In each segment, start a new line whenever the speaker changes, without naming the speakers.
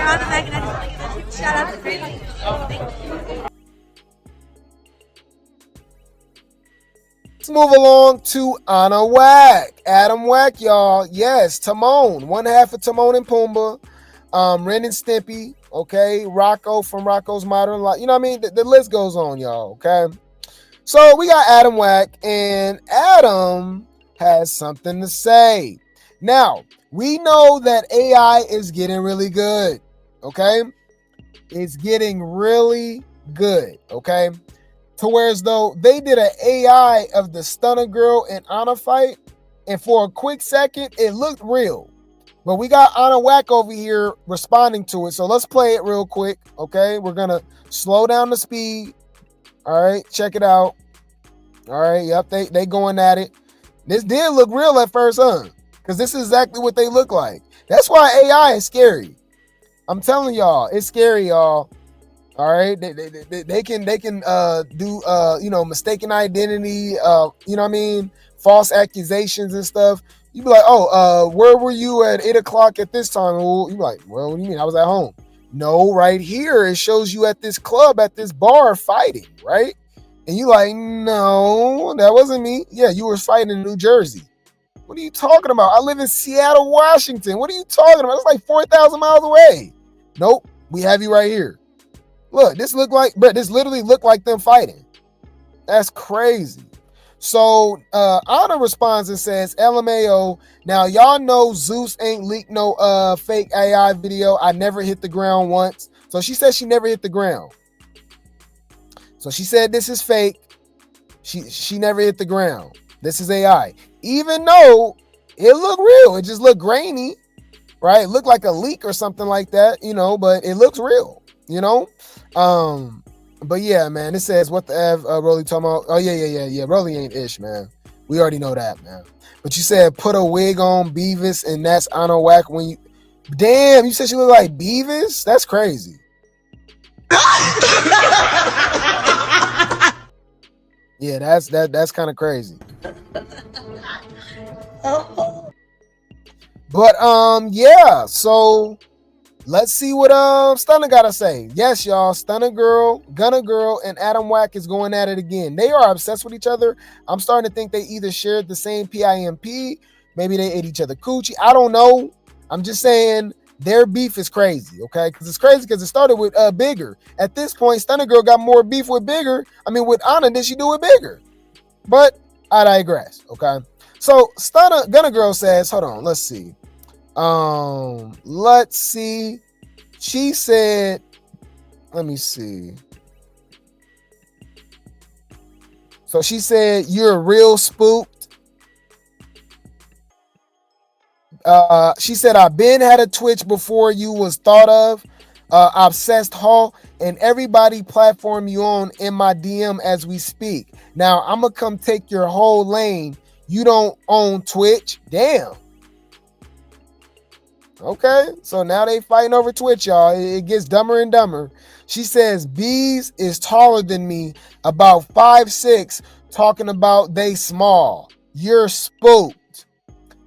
Shout out to Grape.
Let's move along to Ahna Wack. Adam Wack, y'all. Yes, Timon. One half of Timon and Pumbaa. Ren and Stimpy. Okay. Rocco from Rocco's Modern Life. You know what I mean? The list goes on, y'all. Okay. So we got Adam Wack, and Adam has something to say. Now, we know that AI is getting really good. Okay. It's getting really good. Okay. To where as though they did an AI of the Stunna Girl and Ahna fight, and for a quick second, it looked real. But we got Ahna Wack over here responding to it. So let's play it real quick, okay? We're going to slow down the speed. All right, check it out. All right, yep, they going at it. This did look real at first, huh? Because this is exactly what they look like. That's why AI is scary. I'm telling y'all, it's scary, y'all. All right, they can do mistaken identity, you know what I mean, false accusations and stuff. You be like, where were you at 8:00 at this time? You be like, well, what do you mean? I was at home. No, right here it shows you at this club, at this bar fighting, right? And you like, no, that wasn't me. Yeah, you were fighting in New Jersey. What are you talking about? I live in Seattle, Washington. What are you talking about? It's like 4,000 miles away. Nope, we have you right here. Look, this literally looked like them fighting. That's crazy. So Ahna responds and says, LMAO. Now y'all know Zeus ain't leaked no fake AI video. I never hit the ground once. So she said she never hit the ground. So she said this is fake. She never hit the ground. This is AI. Even though it looked real. It just looked grainy, right? It looked like a leak or something like that, but it looks real, But yeah, man, it says, what the F, Rolly talking about? Oh, yeah. Rolly ain't ish, man. We already know that, man. But you said put a wig on Beavis, and that's Ahna Wack when you... Damn, you said she looked like Beavis? That's crazy. Yeah, that's kind of crazy. But, yeah, so... Let's see what Stunna gotta say. Yes, y'all. Stunna Girl, Gunna Girl, and Adam Wack is going at it again. They are obsessed with each other. I'm starting to think they either shared the same PIMP. Maybe they ate each other coochie. I don't know. I'm just saying their beef is crazy, okay? Because it's crazy because it started with Bigger. At this point, Stunna Girl got more beef with with Ahna than she do with Bigger. But I digress, okay? So Gunna Girl says, hold on, let's see. Let's see. She said, let me see. So she said, you're real spooked. She said, I've been had a Twitch before you was thought of. Obsessed Hall, and everybody platform you on in my DM as we speak. Now I'm gonna come take your whole lane. You don't own Twitch. Damn. Okay, so now they fighting over Twitch, y'all. It gets dumber and dumber. She says, Bees is taller than me, about 5'6", talking about they small. You're spooked.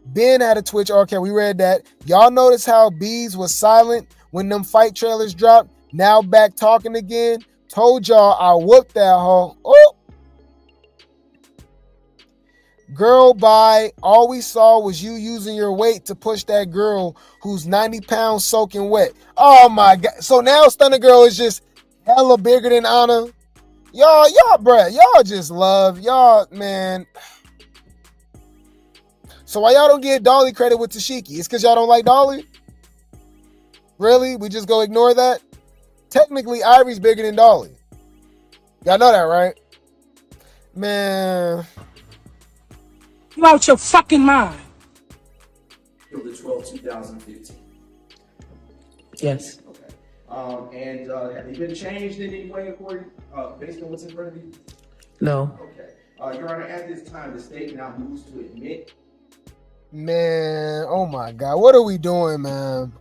Ben had a Twitch. Okay, we read that. Y'all notice how Bees was silent when them fight trailers dropped? Now back talking again. Told y'all I whooped that hoe. Oh. Girl, bye. All we saw was you using your weight to push that girl who's 90 pounds soaking wet. Oh my God. So now Stunna Girl is just hella bigger than Ahna. Y'all, bruh, y'all just love. Y'all, man. So why y'all don't get Dolly credit with Tashiki? It's because y'all don't like Dolly? Really? We just go ignore that? Technically, Ivory's bigger than Dolly. Y'all know that, right? Man...
You out your fucking mind.
The 12th, 2015.
Yes.
Okay. And have they been changed in any way according, based on what's in front of you?
No.
Okay. Your Honor, at this time, the state now moves to admit.
Man, oh my God, what are we doing, man?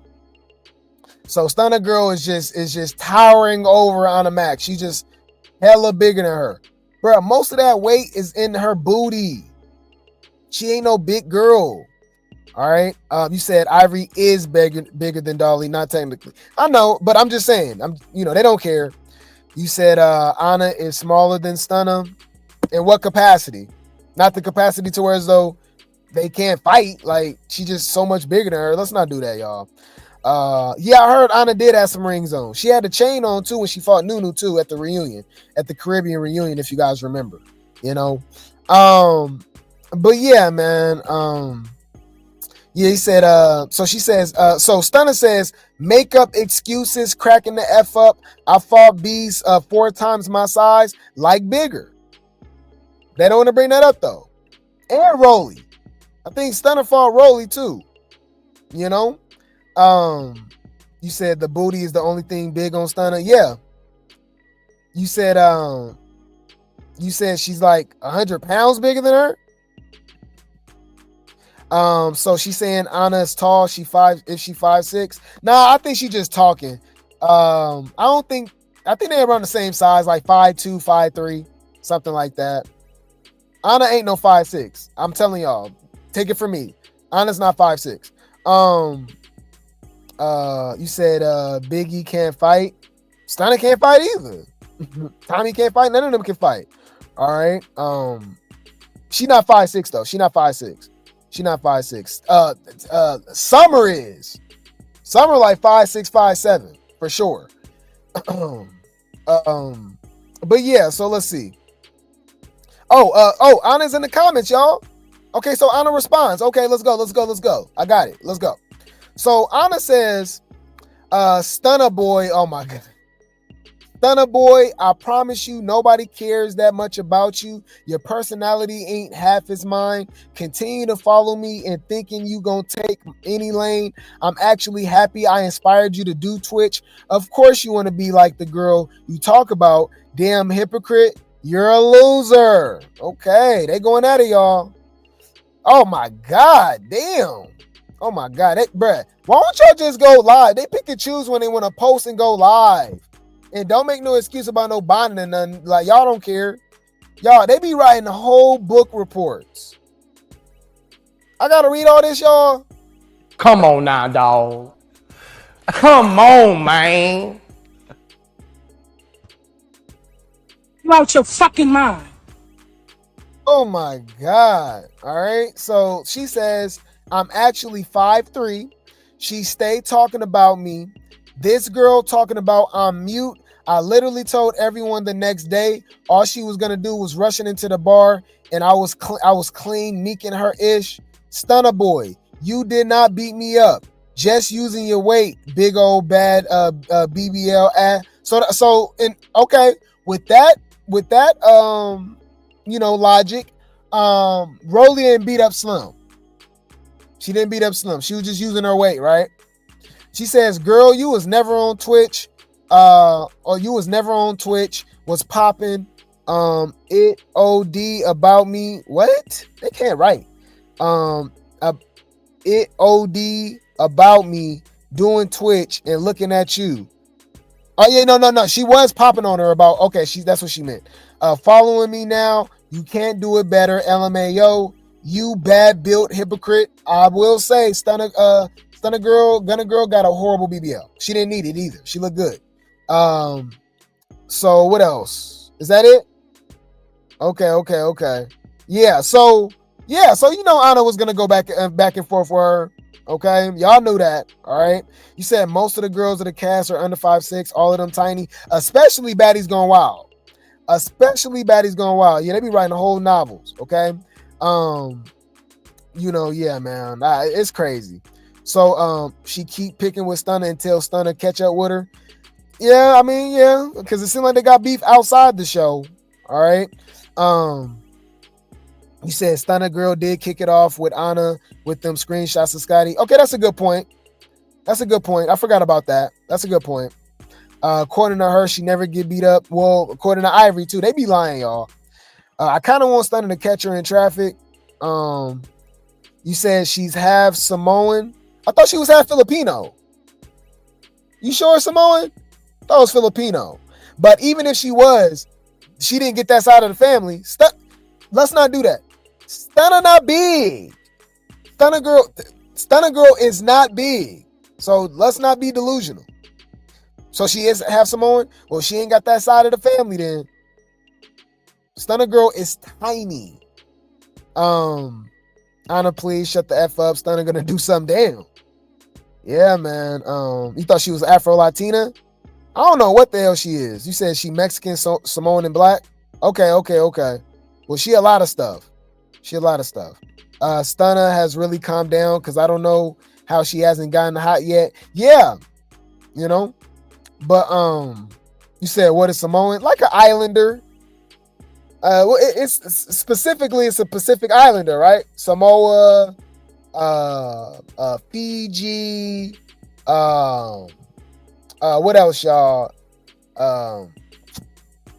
So Stunna Girl is just towering over Ahna Mac. She's just hella bigger than her. Bro, most of that weight is in her booty. She ain't no big girl. All right. You said Ivory is bigger than Dolly, not technically. I know, but I'm just saying. They don't care. You said Ahna is smaller than Stunna. In what capacity? Not the capacity to where as though they can't fight. Like, she just so much bigger than her. Let's not do that, y'all. Yeah, I heard Ahna did have some rings on. She had the chain on too when she fought Nunu too at the reunion, at the Caribbean reunion, if you guys remember. But yeah, man. Yeah, he said, so she says, so Stunna says, make up excuses, cracking the F up. I fought bees 4 times my size, like bigger. They don't want to bring that up though. And Rolly. I think Stunna fought Rolly too. You said the booty is the only thing big on Stunna. Yeah. You said she's like 100 pounds bigger than her. So she's saying Ahna is tall. If she 5'6". Nah, I think she's just talking. I think they're around the same size, like 5'2", 5'3", something like that. Ahna ain't no 5'6". I'm telling y'all. Take it from me. Ahna's not 5'6". You said Biggie can't fight. Stunna can't fight either. Tommy can't fight. None of them can fight. All right. She not 5'6" though. She not 5'6". She not 5'6". Summer is. Summer like 5'6", 5'7", for sure. But yeah, so let's see. Ahna's in the comments, y'all. Okay, so Ahna responds. Okay, let's go. I got it. Let's go. So Ahna says, Stunna boy, oh my God. Stunna boy, I promise you, nobody cares that much about you. Your personality ain't half as mine. Continue to follow me and thinking you gonna take any lane. I'm actually happy I inspired you to do Twitch. Of course you want to be like the girl you talk about. Damn hypocrite, you're a loser. Okay, they going at it, y'all. Oh my God, damn. Oh my God, bruh. Why don't y'all just go live? They pick and choose when they want to post and go live. And don't make no excuse about no bonding and nothing. Like, y'all don't care. Y'all, they be writing whole book reports. I gotta read all this, y'all.
Come on now, dog. Come on, man.
You out your fucking mind.
Oh my God. All right. So she says, I'm actually 5'3". She stayed talking about me. This girl talking about I'm mute. I literally told everyone the next day all she was gonna do was rushing into the bar, and I was clean meeking her ish. Stunna boy, you did not beat me up. Just using your weight, big old bad BBL ass. Okay, with that logic, Rolly didn't beat up Slim. She didn't beat up Slim. She was just using her weight, right? She says, girl, you was never on Twitch. Was popping. It OD about me. What? They can't write. It OD about me doing Twitch and looking at you. Oh yeah, no. She was popping on her about, okay, that's what she meant. Following me now. You can't do it better. LMAO. You bad built hypocrite. I will say, Stunna Girl got a horrible BBL. She didn't need it either. She looked good. So what else? Is that it? Okay. Yeah. So Ahna was gonna go back and forth for her. Okay, y'all knew that. All right. You said most of the girls of the cast are under 5'6", all of them tiny, especially Baddies Gone Wild. Yeah, they be writing whole novels. Okay. Yeah, man, it's crazy. So she keep picking with Stunna until Stunna catch up with her. Yeah, I mean, yeah, because it seemed like they got beef outside the show. All right. You said Stunna Girl did kick it off with Ahna with them screenshots of Scotty. Okay, that's a good point. I forgot about that. That's a good point. According to her, she never get beat up. Well, according to Ivory too, they be lying, y'all. I kind of want Stunna to catch her in traffic. You said she's half Samoan. I thought she was half Filipino. You sure Samoan? I thought it was Filipino. But even if she was, she didn't get that side of the family. Let's not do that. Stunna not big. Stunna Girl, Stunna Girl is not big. So let's not be delusional. So she is half Samoan? Well, she ain't got that side of the family then. Stunna Girl is tiny. Ahna, please shut the F up. Stunna gonna do something. Damn. Yeah, man. You thought she was Afro-Latina? I don't know what the hell she is. You said she Mexican, Samoan, and black? Okay. Well, she a lot of stuff. Stunna has really calmed down because I don't know how she hasn't gotten hot yet. Yeah, you know. But you said what is Samoan? Like an islander. Well, it's specifically it's a Pacific Islander, right? Samoa, Fiji, what else, y'all?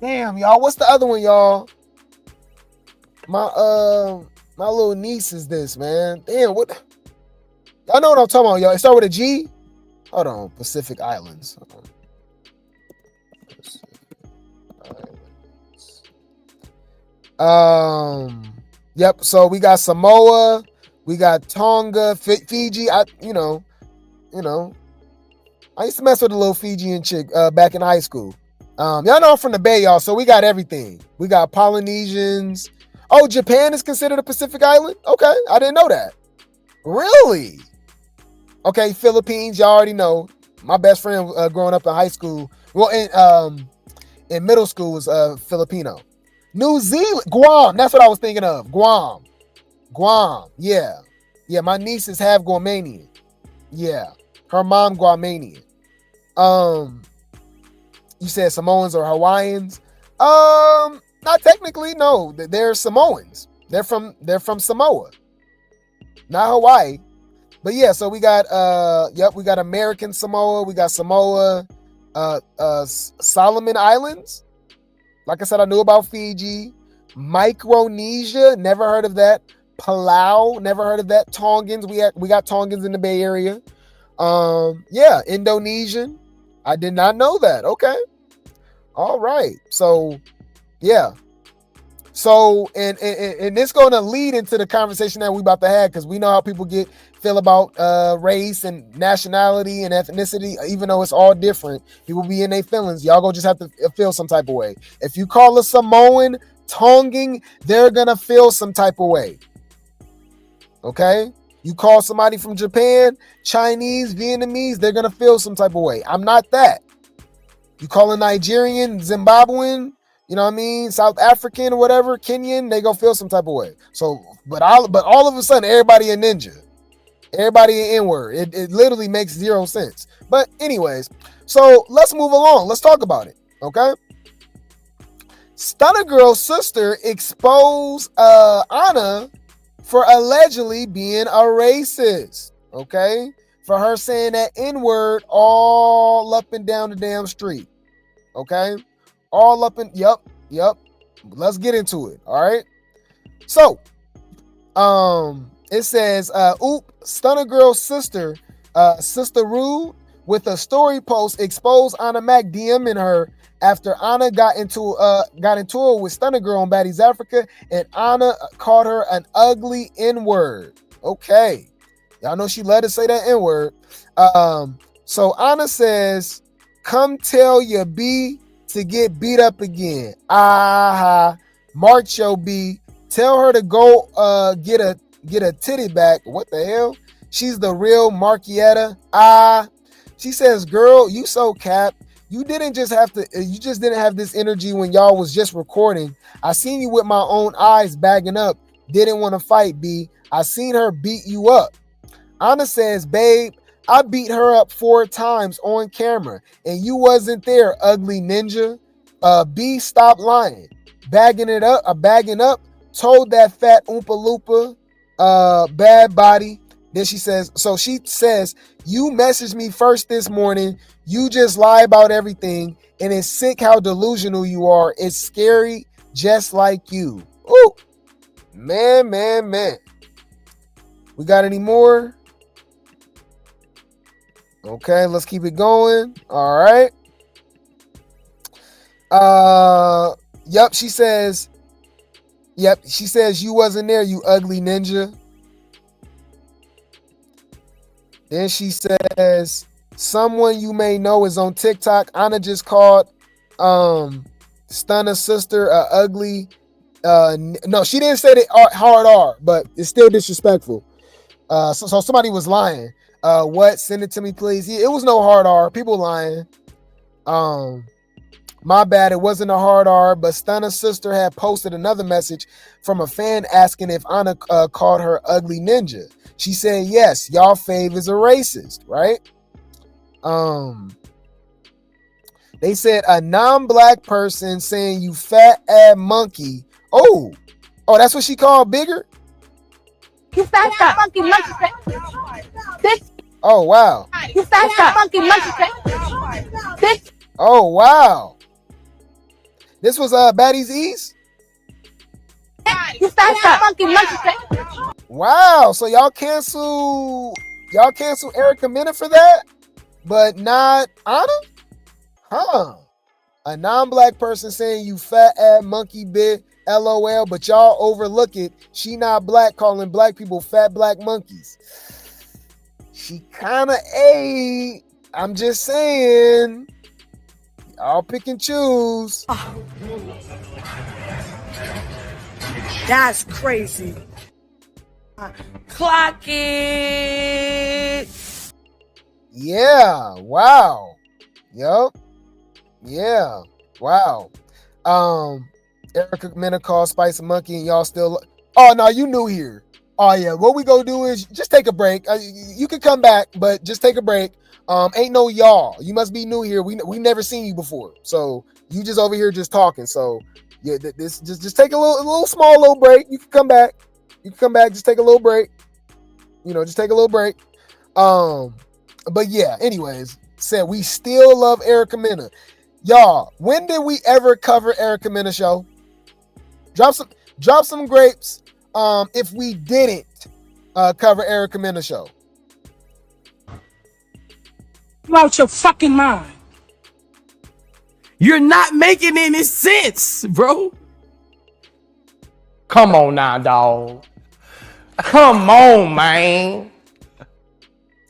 Damn, y'all, what's the other one, y'all? My little niece is this, man. Damn, what? Y'all know what I'm talking about, y'all. It start with a G. Hold on, Pacific Islands. Yep. So we got Samoa, we got Tonga, Fiji. I used to mess with a little Fijian chick back in high school. Y'all know I'm from the Bay, y'all. So we got everything. We got Polynesians. Oh, Japan is considered a Pacific island? Okay, I didn't know that. Really? Okay, Philippines, y'all already know. My best friend growing up in high school, well, in middle school was Filipino. New Zealand, Guam, that's what I was thinking of. Guam, yeah. Yeah, my niece is half Guamanian. Yeah, her mom Guamanian. You said Samoans or Hawaiians? Not technically, no. They're Samoans. They're from Samoa, not Hawaii. But yeah, so we got we got American Samoa, we got Samoa, Solomon Islands. Like I said, I knew about Fiji. Micronesia, never heard of that. Palau, never heard of that. Tongans, we got Tongans in the Bay Area. Indonesian. I did not know that. Okay. All right. So, yeah. So, and it's going to lead into the conversation that we about to have, because we know how people feel about race and nationality and ethnicity. Even though it's all different, people be in their feelings. Y'all gonna just have to feel some type of way. If you call a Samoan Tongan, they're gonna feel some type of way. Okay? You call somebody from Japan, Chinese, Vietnamese, they're gonna feel some type of way. I'm not that. You call a Nigerian, Zimbabwean, you know what I mean, South African or whatever, Kenyan, they gonna feel some type of way. So, but all of a sudden, everybody a ninja. Everybody an N-word. It literally makes zero sense. But anyways, so let's move along. Let's talk about it, okay? Stunna Girl's sister exposed Ahna for allegedly being a racist, okay? For her saying that N-word all up and down the damn street, okay? All up and, yep. Let's get into it, all right? So, it says, Stunna Girl's sister, Sister Rude, with a story post exposed Ahna Mac DMing her after Ahna got into it with Stunna Girl on Baddies Africa, and Ahna called her an ugly N-word. Okay. Y'all know she let us say that N-word. So Ahna says, come tell your B to get beat up again. March your B. Tell her to go get a titty back. What the hell? She's the real Marquietta. She says, girl, you so cap. You just didn't have this energy when y'all was just recording. I seen you with my own eyes bagging up. Didn't want to fight, B. I seen her beat you up. Ahna says, babe, I beat her up 4 times on camera and you wasn't there, ugly ninja. B, stop lying. Bagging up, told that fat Oompa Loompa, bad body. Then she says, you messaged me first this morning. You just lie about everything. And it's sick how delusional you are. It's scary, just like you. Ooh, man. We got any more? Okay, let's keep it going. All right. Yep, she says, you wasn't there, you ugly ninja. Then she says, someone you may know is on TikTok. Ahna just called Stunna's sister ugly. No, she didn't say the hard R, but it's still disrespectful. So somebody was lying. What? Send it to me, please. Yeah, it was no hard R. People lying. My bad. It wasn't a hard R, but Stunna's sister had posted another message from a fan asking if Ahna called her ugly ninja. She said, yes, y'all fave is a racist, right? They said a non-black person saying you fat ass monkey. Oh, that's what she called Bigger?
You fat ass monkey monkey. Bitch.
Oh, wow.
You fat ass monkey monkey. Bitch.
Oh, wow. This was Baddies East?
You fat ass monkey monkey.
Wow. So y'all cancel Erica Mena for that, but not Ahna? Huh. A non-black person saying you fat ass monkey bit, LOL, but y'all overlook it. She not black, calling black people fat black monkeys. She kinda I'm just saying. Y'all pick and choose.
That's crazy. Clock it.
Yeah. Wow. Yup. Yeah. Wow. Erica Mena called Spice a monkey and y'all still. Oh no, you new here. Oh yeah. What we gonna do is just take a break. You can come back, but just take a break. Ain't no y'all. You must be new here. We never seen you before, so you just over here just talking. So yeah, this just take a little break. You can come back. Just take a little break. Just take a little break. But yeah. Anyways, said we still love Erica Mena. Y'all, when did we ever cover Erica Mena show? Drop some grapes. If we didn't cover Erica Mena show.
You out your fucking mind.
You're not making any sense, bro. Come on now, dog. Come on, man.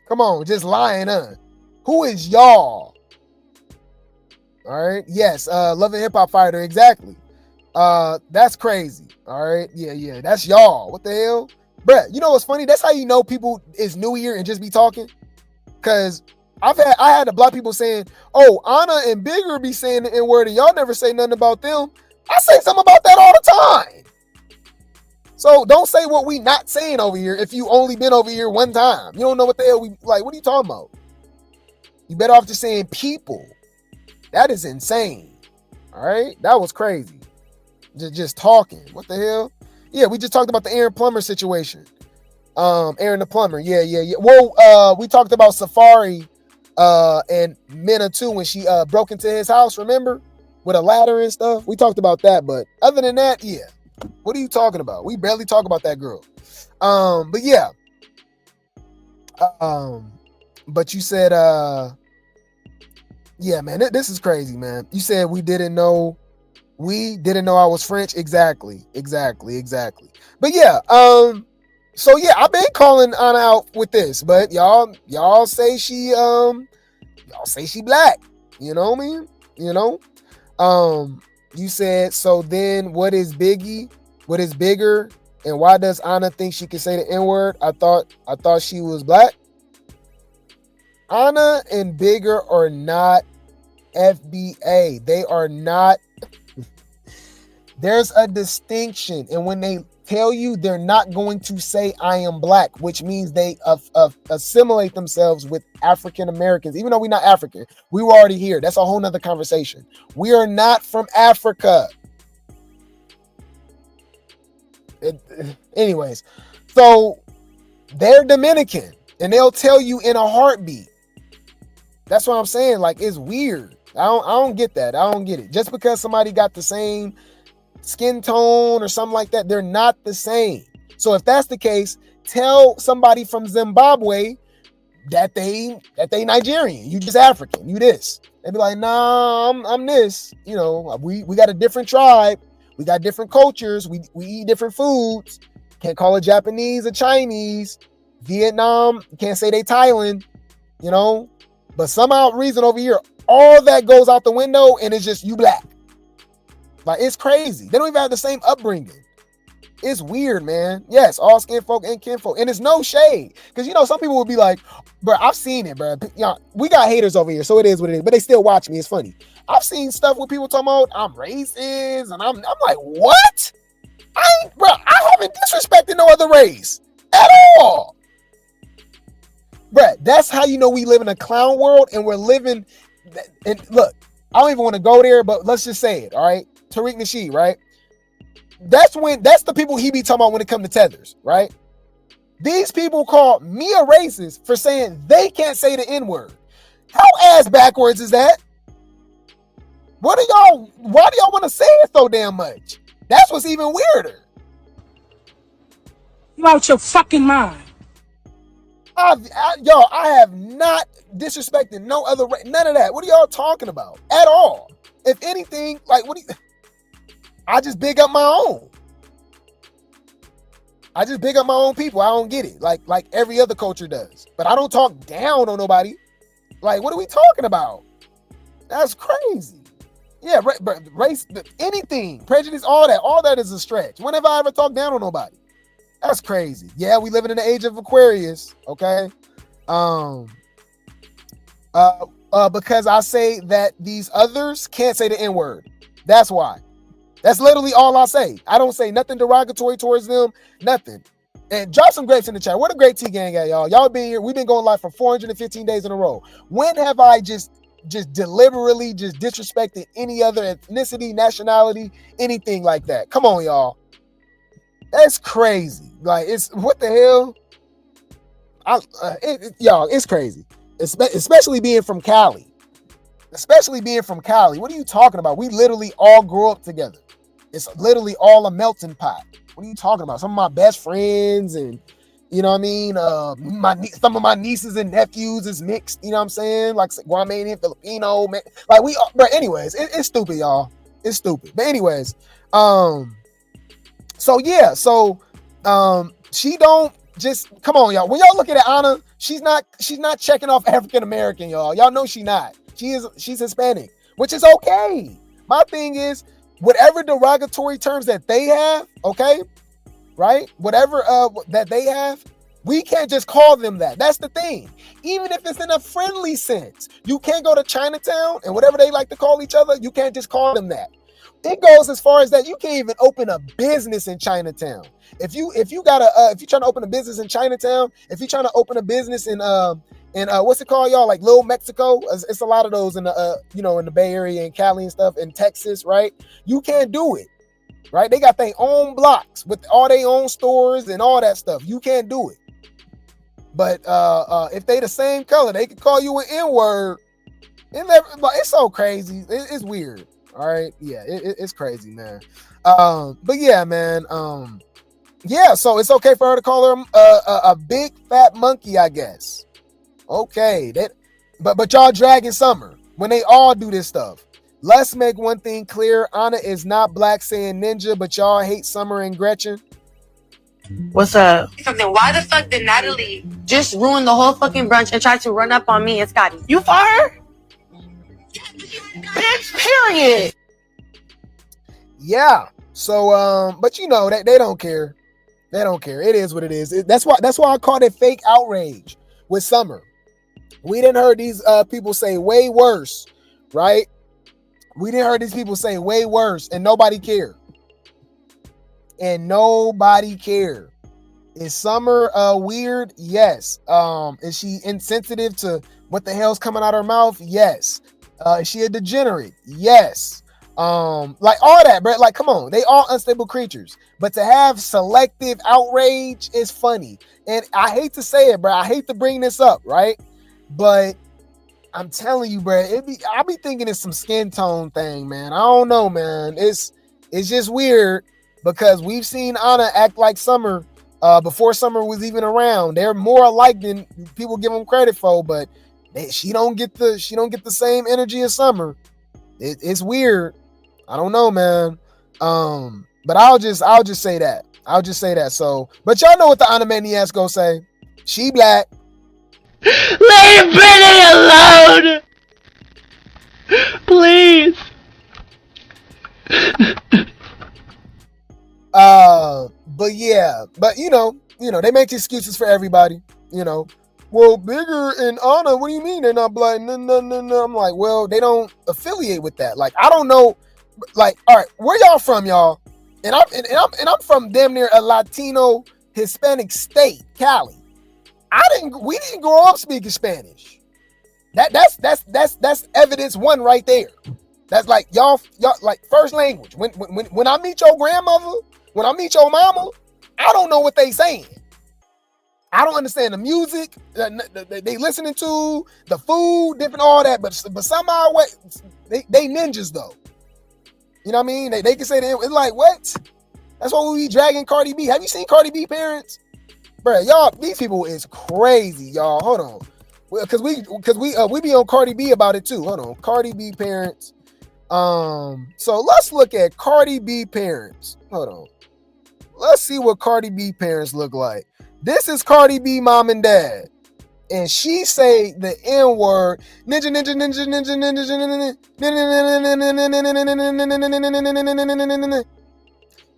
Come on, just lying, huh? Who is y'all? All right. Yes. Love and Hip Hop Fighter. Exactly. That's crazy. All right. Yeah. That's y'all. What the hell? Bruh, you know what's funny? That's how you know people is new here and just be talking. Cause I had a black people saying, oh, Ahna and Bigger be saying the N-word and y'all never say nothing about them. I say something about that all the time. So don't say what we not saying over here if you only been over here one time. You don't know what the hell we like. What are you talking about? You better off just saying people. That is insane. All right. That was crazy. Just talking. What the hell? Yeah, we just talked about the Aaron Plummer situation. Aaron the Plumber. Yeah. Well, we talked about Safari and Mena too when she broke into his house, remember? With a ladder and stuff. We talked about that, but other than that, yeah. What are you talking about? We barely talk about that girl. But yeah. But you said yeah, man, this is crazy, man. You said we didn't know I was French. Exactly. But yeah, so yeah, I've been calling Ahna out with this, but y'all say she black. You know what I mean? You said, so then what is Biggie? What is Bigger? And why does Ahna think she can say the N-word? I thought she was black. Ahna and Bigger are not FBA. They are not. There's a distinction. And when they tell you, they're not going to say I am black, which means they assimilate themselves with African Americans. Even though we're not African, we were already here. That's a whole nother conversation. We are not from Africa. Anyways, so they're Dominican and they'll tell you in a heartbeat. That's what I'm saying. Like, it's weird. I don't get that. I don't get it. Just because somebody got the same skin tone or something like that, they're not the same. So if that's the case, tell somebody from Zimbabwe that they Nigerian. You just African. You this. They'd be like, nah, I'm this. We got a different tribe. We got different cultures. We eat different foods. Can't call it Japanese or Chinese. Vietnam, can't say they Thailand, you know, but somehow reason over here, all that goes out the window and it's just you black. Like, it's crazy. They don't even have the same upbringing. It's weird, man. Yes, all skin folk and kinfolk. And it's no shade. Because, you know, some people will be like, bro, I've seen it, bro. You know, we got haters over here, so it is what it is. But they still watch me. It's funny. I've seen stuff where people talking about I'm racist. And I'm like, what? I haven't disrespected no other race at all. Bruh, that's how you know we live in a clown world and we're living. And look, I don't even want to go there, but let's just say it, all right? Tariq Nasheed, right? That's the people he be talking about when it comes to tethers, right? These people call me a racist for saying they can't say the N-word. How ass backwards is that? Why do y'all want to say it so damn much? That's what's even weirder.
You out your fucking mind.
I have not disrespected no other race, none of that. What are y'all talking about at all? If anything, like, I just big up my own. I just big up my own people. I don't get it. Like every other culture does. But I don't talk down on nobody. Like, what are we talking about? That's crazy. Yeah, race, anything, prejudice, all that is a stretch. When have I ever talked down on nobody? That's crazy. Yeah, we living in the age of Aquarius, okay? Because I say that these others can't say the N-word. That's why. That's literally all I say. I don't say nothing derogatory towards them, nothing. And drop some grapes in the chat. Where the Great T Gang at, y'all? Y'all been here. We've been going live for 415 days in a row. When have I just deliberately just disrespected any other ethnicity, nationality, anything like that? Come on, y'all. That's crazy. Like, it's what the hell? Y'all, it's crazy. Especially being from Cali. What are you talking about? We literally all grew up together. It's literally all a melting pot. What are you talking about? Some of my best friends and, you know what I mean? Some of my nieces and nephews is mixed, you know what I'm saying? Like Guamanian, Filipino, man. Like but anyways, it's stupid, y'all. It's stupid. But anyways, she don't just, come on, y'all. When y'all looking at Ahna, she's not checking off African American, y'all. Y'all know she's not. She's Hispanic, which is okay. My thing is, whatever derogatory terms that they have, okay, right? Whatever that they have, we can't just call them that. That's the thing. Even if it's in a friendly sense, you can't go to Chinatown and whatever they like to call each other, you can't just call them that. It goes as far as that you can't even open a business in Chinatown. If you're trying to open a business in Chinatown, if you're trying to open a business in what's it called, y'all? Like Little Mexico. It's a lot of those in the in the Bay Area and Cali and stuff, in Texas, right? You can't do it, right? They got their own blocks with all their own stores and all that stuff. You can't do it. But if they the same color, they can call you an N-word. It's so crazy. It's weird. All right, yeah, it's crazy, man. But yeah, man. Yeah, so it's okay for her to call her a big fat monkey, I guess. Okay, but y'all dragging Summer when they all do this stuff. Let's make one thing clear: Ahna is not black saying ninja, but y'all hate Summer and Gretchen.
What's up? Something. Why the fuck did Natalie just ruin the whole fucking brunch and try to run up on me and Scotty? You fire? Bitch, period.
Yeah. So, but you know that they don't care. They don't care. It is what it is. That's why I called it fake outrage with Summer. We didn't heard these people say way worse, right? We didn't heard these people say way worse, and nobody cared. And nobody cared. Is Summer weird? Yes. Is she insensitive to what the hell's coming out her mouth? Yes. Is she a degenerate? Yes. Like all that, bro. Like, come on, they all unstable creatures. But to have selective outrage is funny. And I hate to say it, bro. I hate to bring this up, right? But I'm telling you, bro, I be thinking it's some skin tone thing, man. I don't know, man. It's just weird because we've seen Ahna act like Summer before Summer was even around. They're more alike than people give them credit for, but she don't get the same energy as Summer. It's weird. I don't know, man. But I'll just say that. So, but y'all know what the Ahna Maniacs gonna say. She black.
Leave Brittany alone! Please!
But yeah, but you know, they make excuses for everybody, Well, Bigger and Ahna, what do you mean they're not black? No. I'm like, well, they don't affiliate with that. Like, I don't know. Like, all right, where y'all from, y'all? And I'm from damn near a Latino Hispanic state, Cali. We didn't grow up speaking Spanish. That's evidence one right there. That's like y'all like first language. When I meet your grandmother, when I meet your mama, I don't know what they saying. I don't understand the music they listening to, the food, different, all that. But somehow, they ninjas though. You know what I mean? They can say that. It's like, what? That's why we be dragging Cardi B. Have you seen Cardi B parents? Bruh, y'all, these people is crazy, y'all. Hold on. Because we be on Cardi B about it too. Hold on. Cardi B parents. So let's look at Cardi B parents. Hold on. Let's see what Cardi B parents look like. This is Cardi B mom and dad. And she say the N-word.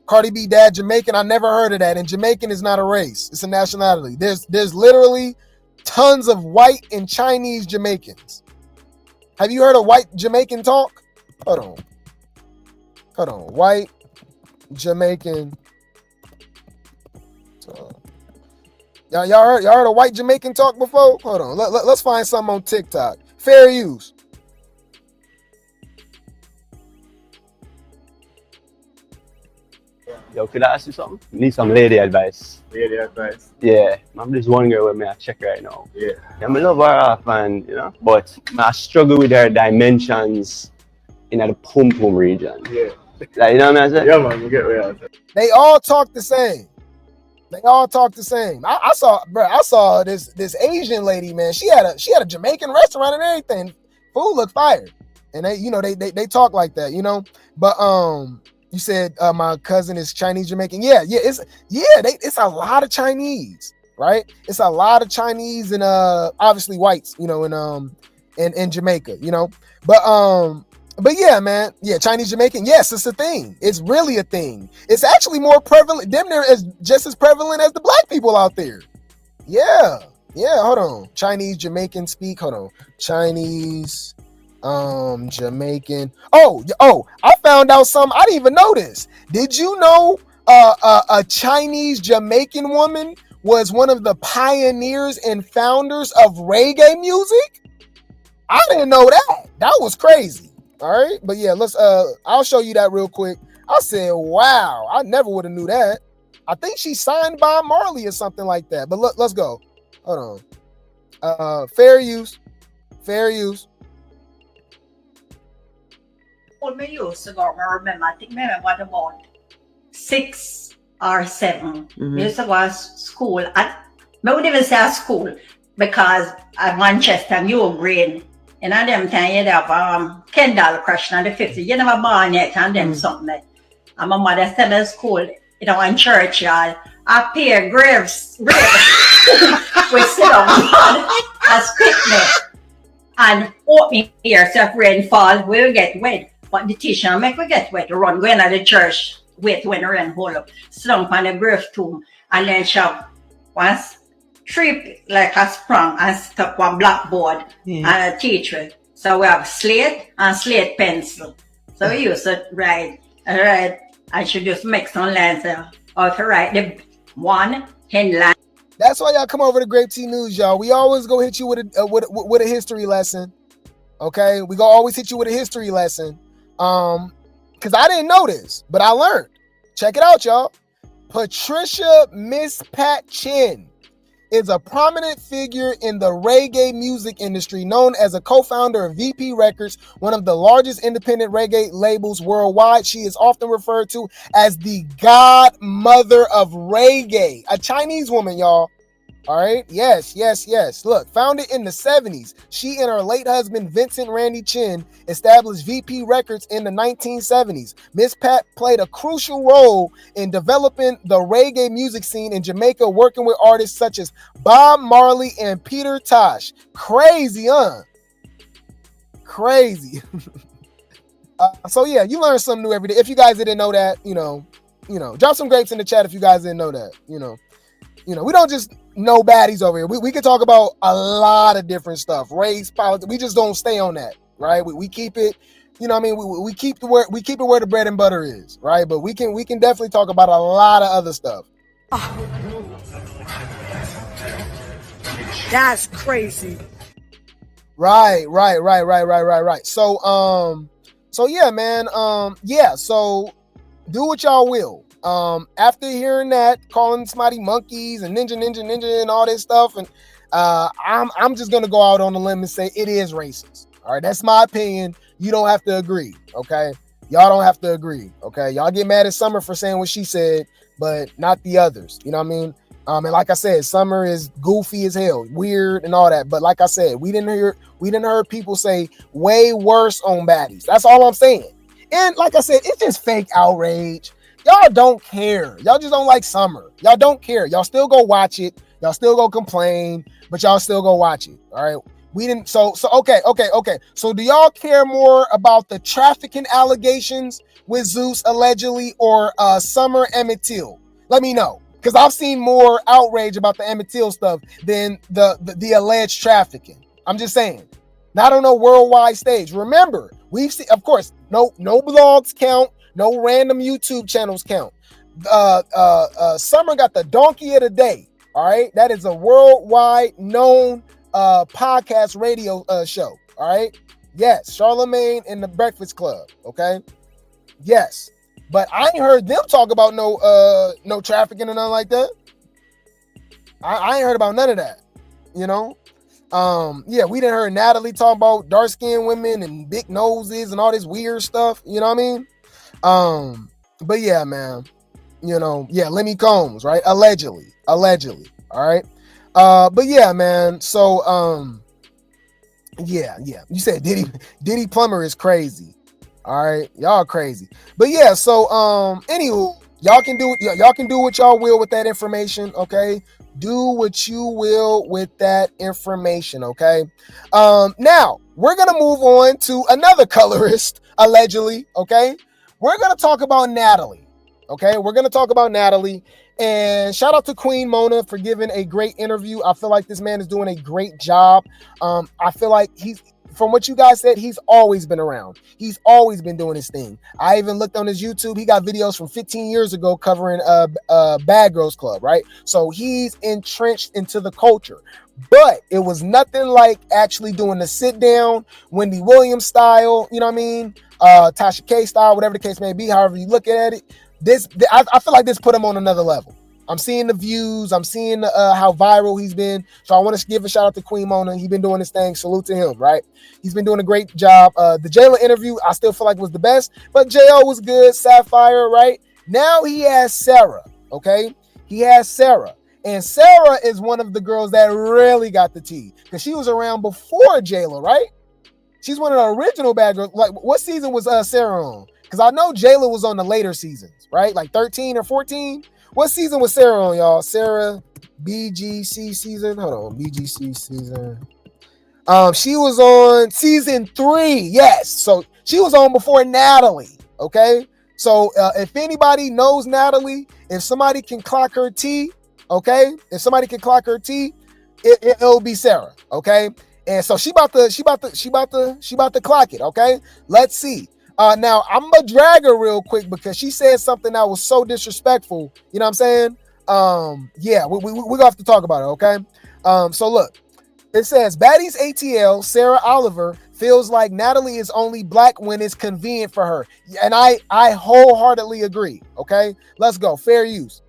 Cardi B dad Jamaican. I never heard of that. And Jamaican is not a race. It's a nationality. There's literally tons of white and Chinese Jamaicans. Have you heard of white Jamaican talk? Hold on. White Jamaican talk. Y'all heard of white Jamaican talk before? Hold on. Let's find something on TikTok. Fair use.
Yo, could I ask you something? Need some lady advice.
Lady advice?
Yeah. I'm just one girl with me. I check right now.
Yeah.
I love her off and, but I struggle with her dimensions in the pum pum region.
Yeah.
Like, you know what I'm saying?
Yeah, man, you get where I'm saying.
They all talk the same. I saw this Asian lady, man. She had a Jamaican restaurant and everything. Food looked fire. And they talk like that, But you said my cousin is Chinese Jamaican. Yeah, it's a lot of Chinese, right? It's a lot of Chinese and obviously whites, in Jamaica, But yeah, man. Yeah, Chinese Jamaican. Yes, it's a thing. It's really a thing. It's actually more prevalent. Damn near just as prevalent as the black people out there. Yeah. Hold on. Chinese Jamaican speak. Hold on. Chinese, Jamaican. Oh! I found out something. I didn't even know this. Did you know a Chinese Jamaican woman was one of the pioneers and founders of reggae music? I didn't know that. That was crazy. All right, but yeah, I'll show you that real quick. I said, wow, I never would have knew that. I think she signed by Marley or something like that. But let's go. Hold on. Fair use.
When we used to go, I remember, I think maybe what about 6 or 7.
Mhm.
We used to go to school. I wouldn't even say school because at Manchester, New Green. And at them time, you'd have Kendall crush on the 50. You never born yet and them something like. And my mother said in school, in church, y'all, I pair graves. We sit on as picnic and open here, so if rain falls, we'll get wet. But the teacher make we get wet, run, go into the church, wait when the rain hold up, sit down on the grave tomb, and then shove once. Trip like a sprung and stuck on blackboard and a teacher. So we have slate and slate pencil. So we used to write. I should just make some lines or to write the one line.
That's why y'all come over to Grape Tea News, y'all. We always go hit you with a history lesson. Okay, we go always hit you with a history lesson. Because I didn't know this, but I learned. Check it out, y'all. Patricia Miss Pat Chin is a prominent figure in the reggae music industry, known as a co-founder of VP Records, one of the largest independent reggae labels worldwide. She is often referred to as the godmother of reggae. A Chinese woman, y'all. All right. Yes. Look, founded in the 70s, she and her late husband, Vincent Randy Chin, established VP Records in the 1970s. Miss Pat played a crucial role in developing the reggae music scene in Jamaica, working with artists such as Bob Marley and Peter Tosh. Crazy, huh? Crazy. So yeah, you learn something new every day. If you guys didn't know that, drop some grapes in the chat if you guys didn't know that. We don't just know baddies over here. We can talk about a lot of different stuff, race, politics. We just don't stay on that, right? We keep it, we keep it where the bread and butter is, right? But we can definitely talk about a lot of other stuff.
That's crazy.
Right. So yeah, man. So do what y'all will. After hearing that, calling somebody monkeys and ninja and all this stuff, and I'm just gonna go out on a limb and say it is racist. All right, that's my opinion. You don't have to agree, okay? Y'all don't have to agree, okay? Y'all get mad at Summer for saying what she said, but not the others. You know what I mean? And like I said, Summer is goofy as hell, weird and all that. But like I said, we didn't hear people say way worse on Baddies. That's all I'm saying. And like I said, it's just fake outrage. Y'all don't care. Y'all just don't like Summer. Y'all don't care. Y'all still go watch it. Y'all still go complain, but y'all still go watch it. All right. We didn't. So okay. So do y'all care more about the trafficking allegations with Zeus allegedly or Summer Emmett Till? Let me know. Because I've seen more outrage about the Emmett Till stuff than the alleged trafficking. I'm just saying. Not on a worldwide stage. Remember, we've seen, of course, no blogs count, no random YouTube channels count. Summer got the donkey of the day. All right. That is a worldwide known podcast radio show. All right. Yes. Charlemagne and the Breakfast Club. Okay. Yes. But I ain't heard them talk about no trafficking or nothing like that. I ain't heard about none of that. Yeah, we didn't hear Natalie talk about dark-skinned women and big noses and all this weird stuff. You know what I mean? But yeah, man. Yeah, Lemmy Combs, right? Allegedly. All right. But yeah, man. So yeah. You said Diddy Plumber is crazy. All right, y'all crazy. But yeah, so anywho, y'all can do what y'all will with that information, okay? Do what you will with that information, okay? Now we're gonna move on to another colorist, allegedly, okay? We're gonna talk about Natalie, okay? We're gonna talk about Natalie, and shout out to Queen Mona for giving a great interview. I feel like this man is doing a great job. I feel like from what you guys said, he's always been around. He's always been doing his thing. I even looked on his YouTube. He got videos from 15 years ago covering Bad Girls Club, right? So he's entrenched into the culture. But it was nothing like actually doing the sit down, Wendy Williams style, you know what I mean? Tasha K style, whatever the case may be, however you look at it. I feel like this put him on another level. I'm seeing the views. I'm seeing how viral he's been. So I want to give a shout out to Queen Mona. He's been doing his thing. Salute to him, right? He's been doing a great job. The Jayla interview, I still feel like was the best, but JL was good. Sapphire, right? Now he has Sarah, okay? He has Sarah. And Sarah is one of the girls that really got the tea because she was around before Jayla, right? She's one of the original bad girls. Like, what season was Sarah on? Because I know Jayla was on the later seasons, right? Like 13 or 14. What season was Sarah on, y'all? Sarah, BGC season. Hold on, BGC season. She was on season 3. Yes, so she was on before Natalie. Okay, so if anybody knows Natalie, if somebody can clock her T, okay, it'll be Sarah. Okay, and so she about to clock it. Okay, let's see. Now I'm gonna drag her real quick because she said something that was so disrespectful. You know what I'm saying? Yeah, we're gonna have to talk about it, okay? So look, it says Baddies ATL, Sarah Oliver feels like Natalie is only black when it's convenient for her. And I wholeheartedly agree. Okay, let's go. Fair use.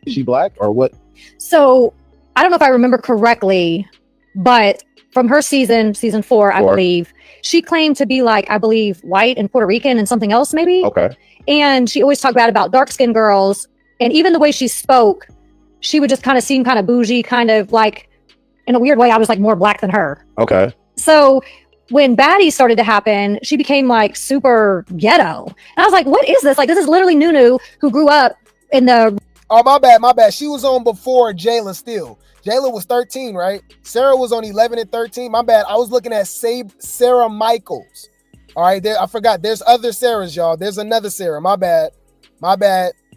Is she black or what?
So I don't know if I remember correctly, but from her season 4, I believe, she claimed to be like, I believe, white and Puerto Rican and something else maybe.
Okay.
And she always talked about dark-skinned girls. And even the way she spoke, she would just kind of seem kind of bougie, kind of like, in a weird way, I was like more black than her.
Okay.
So when Baddies started to happen, she became like super ghetto. And I was like, what is this? Like, this is literally Nunu, who grew up in the...
Oh, my bad. She was on before Jayla still. Jayla was 13, right? Sarah was on 11 and 13. My bad. I was looking at Sarah Michaels. All right, I forgot. There's other Sarahs, y'all. There's another Sarah. My bad.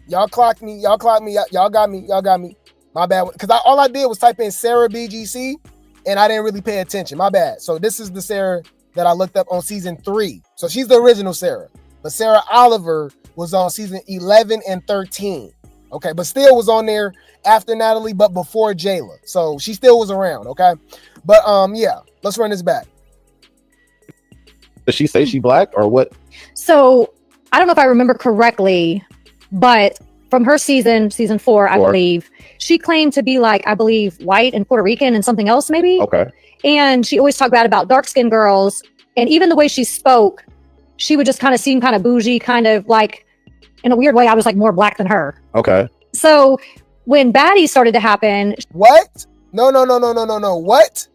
Y'all clocked me. Y'all got me. My bad. Because all I did was type in Sarah BGC, and I didn't really pay attention. My bad. So this is the Sarah that I looked up on season 3. So she's the original Sarah. But Sarah Oliver was on season 11 and 13. Okay, but still was on there after Natalie, but before Jayla. So she still was around, okay? But yeah, let's run this back.
Does she say she black or what?
So I don't know if I remember correctly, but from her season 4, I believe, she claimed to be like, I believe, white and Puerto Rican and something else maybe.
Okay.
And she always talked bad about dark-skinned girls. And even the way she spoke, she would just kind of seem kind of bougie, kind of like, in a weird way, I was like more black than her.
Okay.
So when Baddies started to happen...
What? No. What?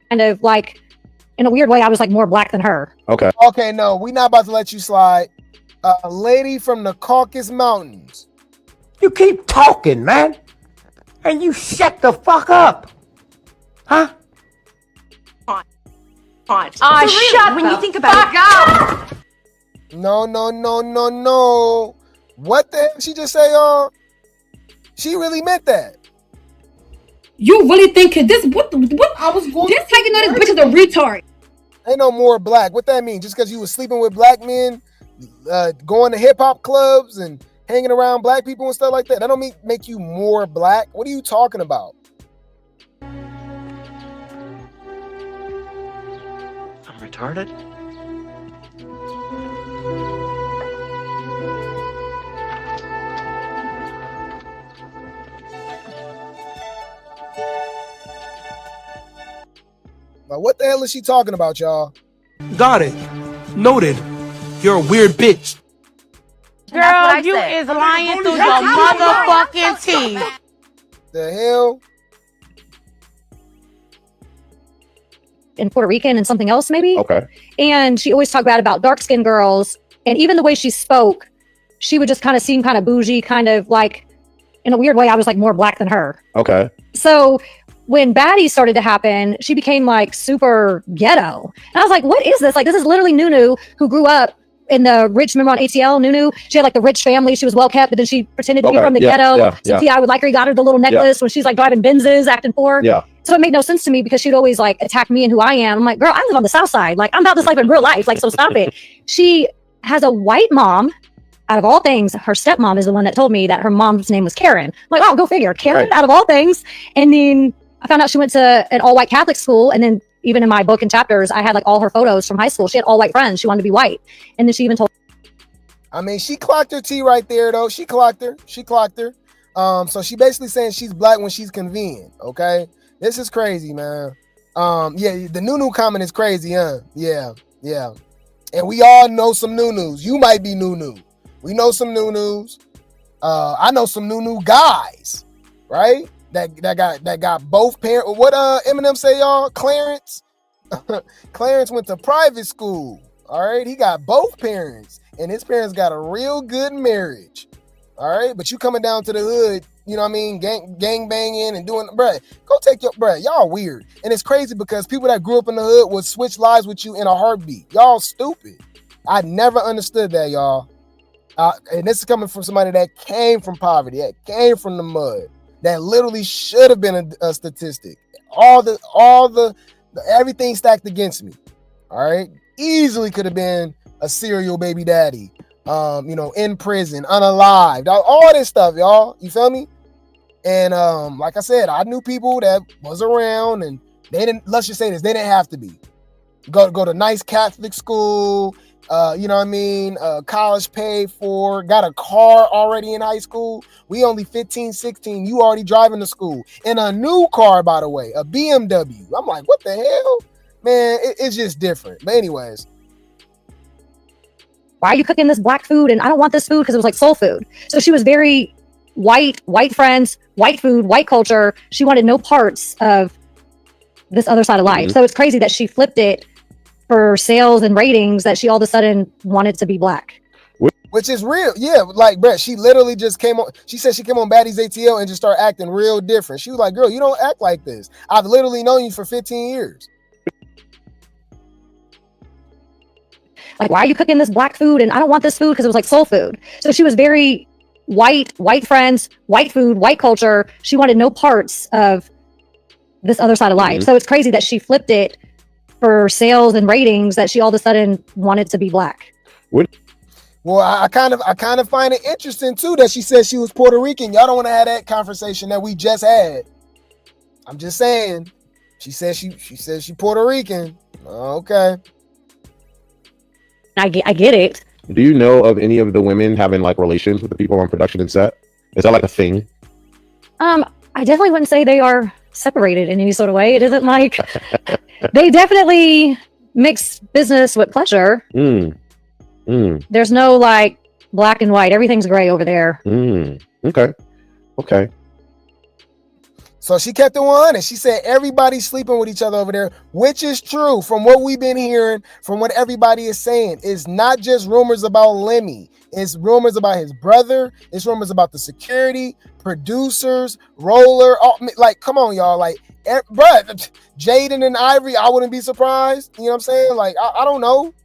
Kind of like, in a weird way, I was like more black than her.
Okay.
Okay, no, we're not about to let you slide. A lady from the Caucasus Mountains.
You keep talking, man. And you shut the fuck up. Huh?
Shut when you think about it.
No. What the hell she just say, y'all? She really meant that.
You really think this? What? I was going. This taking on this bitch is a retard.
Ain't no more black. What that mean? Just because you was sleeping with black men, going to hip hop clubs and hanging around black people and stuff like that? That don't make you more black. What are you talking about?
I'm retarded?
But what the hell is she talking about, y'all?
Got it. Noted. You're a weird bitch.
Girl, you is lying through your motherfucking teeth.
The hell?
In Puerto Rican and something else maybe.
Okay.
And she always talked bad about dark-skinned girls. And even the way she spoke, she would just kind of seem kind of bougie, kind of like, in a weird way, I was like more black than her.
Okay.
So when Baddies started to happen, she became like super ghetto. And I was like, what is this? Like, this is literally Nunu, who grew up in the rich, remember on ATL, Nunu? She had like the rich family. She was well kept, but then she pretended to be from the ghetto. So T.I. would like her. He got her the little necklace when she's like driving Benzes, acting poor.
Yeah.
So it made no sense to me because she'd always like attack me and who I am. I'm like, girl, I live on the South Side. Like, I'm about this life in real life. Like, so stop it. She has a white mom. Out of all things, her stepmom is the one that told me that her mom's name was Karen. I'm like, oh, go figure. Karen, out of all things. And then I found out she went to an all-white Catholic school. And then even in my book and chapters, I had like all her photos from high school. She had all white friends. She wanted to be white. And then she even told...
I mean, she clocked her T right there, though. She clocked her. So she basically saying she's black when she's convenient, okay? This is crazy, man. Yeah, the Nunu comment is crazy, huh? Yeah. And we all know some Nunus. You might be Nunu. We know some Nunus. I know some Nunu guys, right? That got both parents. What Eminem say, y'all? Clarence. Clarence went to private school. All right, he got both parents, and his parents got a real good marriage. All right, but you coming down to the hood, you know what I mean, gang banging and doing, bruh, go take your, bruh, y'all weird. And it's crazy because people that grew up in the hood would switch lives with you in a heartbeat. Y'all stupid. I never understood that, y'all. And this is coming from somebody that came from poverty, that came from the mud, that literally should have been a statistic. All the everything stacked against me. All right, easily could have been a serial baby daddy. In prison, unalived, all this stuff, y'all. You feel me? And like I said, I knew people that was around, and they didn't. Let's just say this: they didn't have to be. Go to nice Catholic school. You know what I mean? College paid for, got a car already in high school. We only 15, 16. You already driving to school in a new car, by the way, a BMW. I'm like, what the hell, man? It's just different. But anyways.
Why are you cooking this black food? And I don't want this food because it was like soul food. So she was very white friends, white food, white culture. She wanted no parts of this other side of life. So it's crazy that she flipped it for sales and ratings, that she all of a sudden wanted to be black.
Which is real. Yeah, like, Brett, she literally just came on. She said she came on Baddies ATL and just started acting real different. She was like, girl, you don't act like this. I've literally known you for 15 years.
Like, why are you cooking this black food? And I don't want this food, because it was like soul food. So she was very white friends, white food, white culture. She wanted no parts of this other side of life. So it's crazy that she flipped it for sales and ratings, that she all of a sudden wanted to be black.
Well, I kind of find it interesting too that she said she was Puerto Rican. Y'all don't want to have that conversation that we just had. I'm just saying. She said she Puerto Rican. Okay.
I get it.
Do you know of any of the women having like relations with the people on production and set? Is that like a thing?
I definitely wouldn't say they are separated in any sort of way. It isn't like they definitely mix business with pleasure. There's no like black and white. Everything's gray over there.
Okay.
So she kept it 100. She said everybody's sleeping with each other over there, which is true from what we've been hearing, from what everybody is saying. It's not just rumors about Lemmy. It's rumors about his brother. It's rumors about the security, producers, Roller. Like, come on, y'all. Like, bruh, Jaden and Ivory, I wouldn't be surprised. You know what I'm saying? Like, I don't know.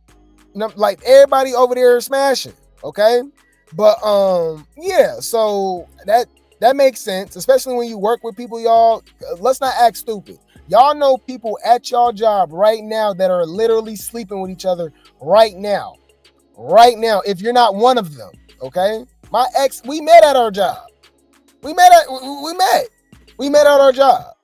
Like, everybody over there is smashing. Okay. But, yeah, so that makes sense, especially when you work with people, y'all. Let's not act stupid. Y'all know people at y'all job right now that are literally sleeping with each other right now. Right now, if you're not one of them, okay? My ex, we met at our job. We met at our job,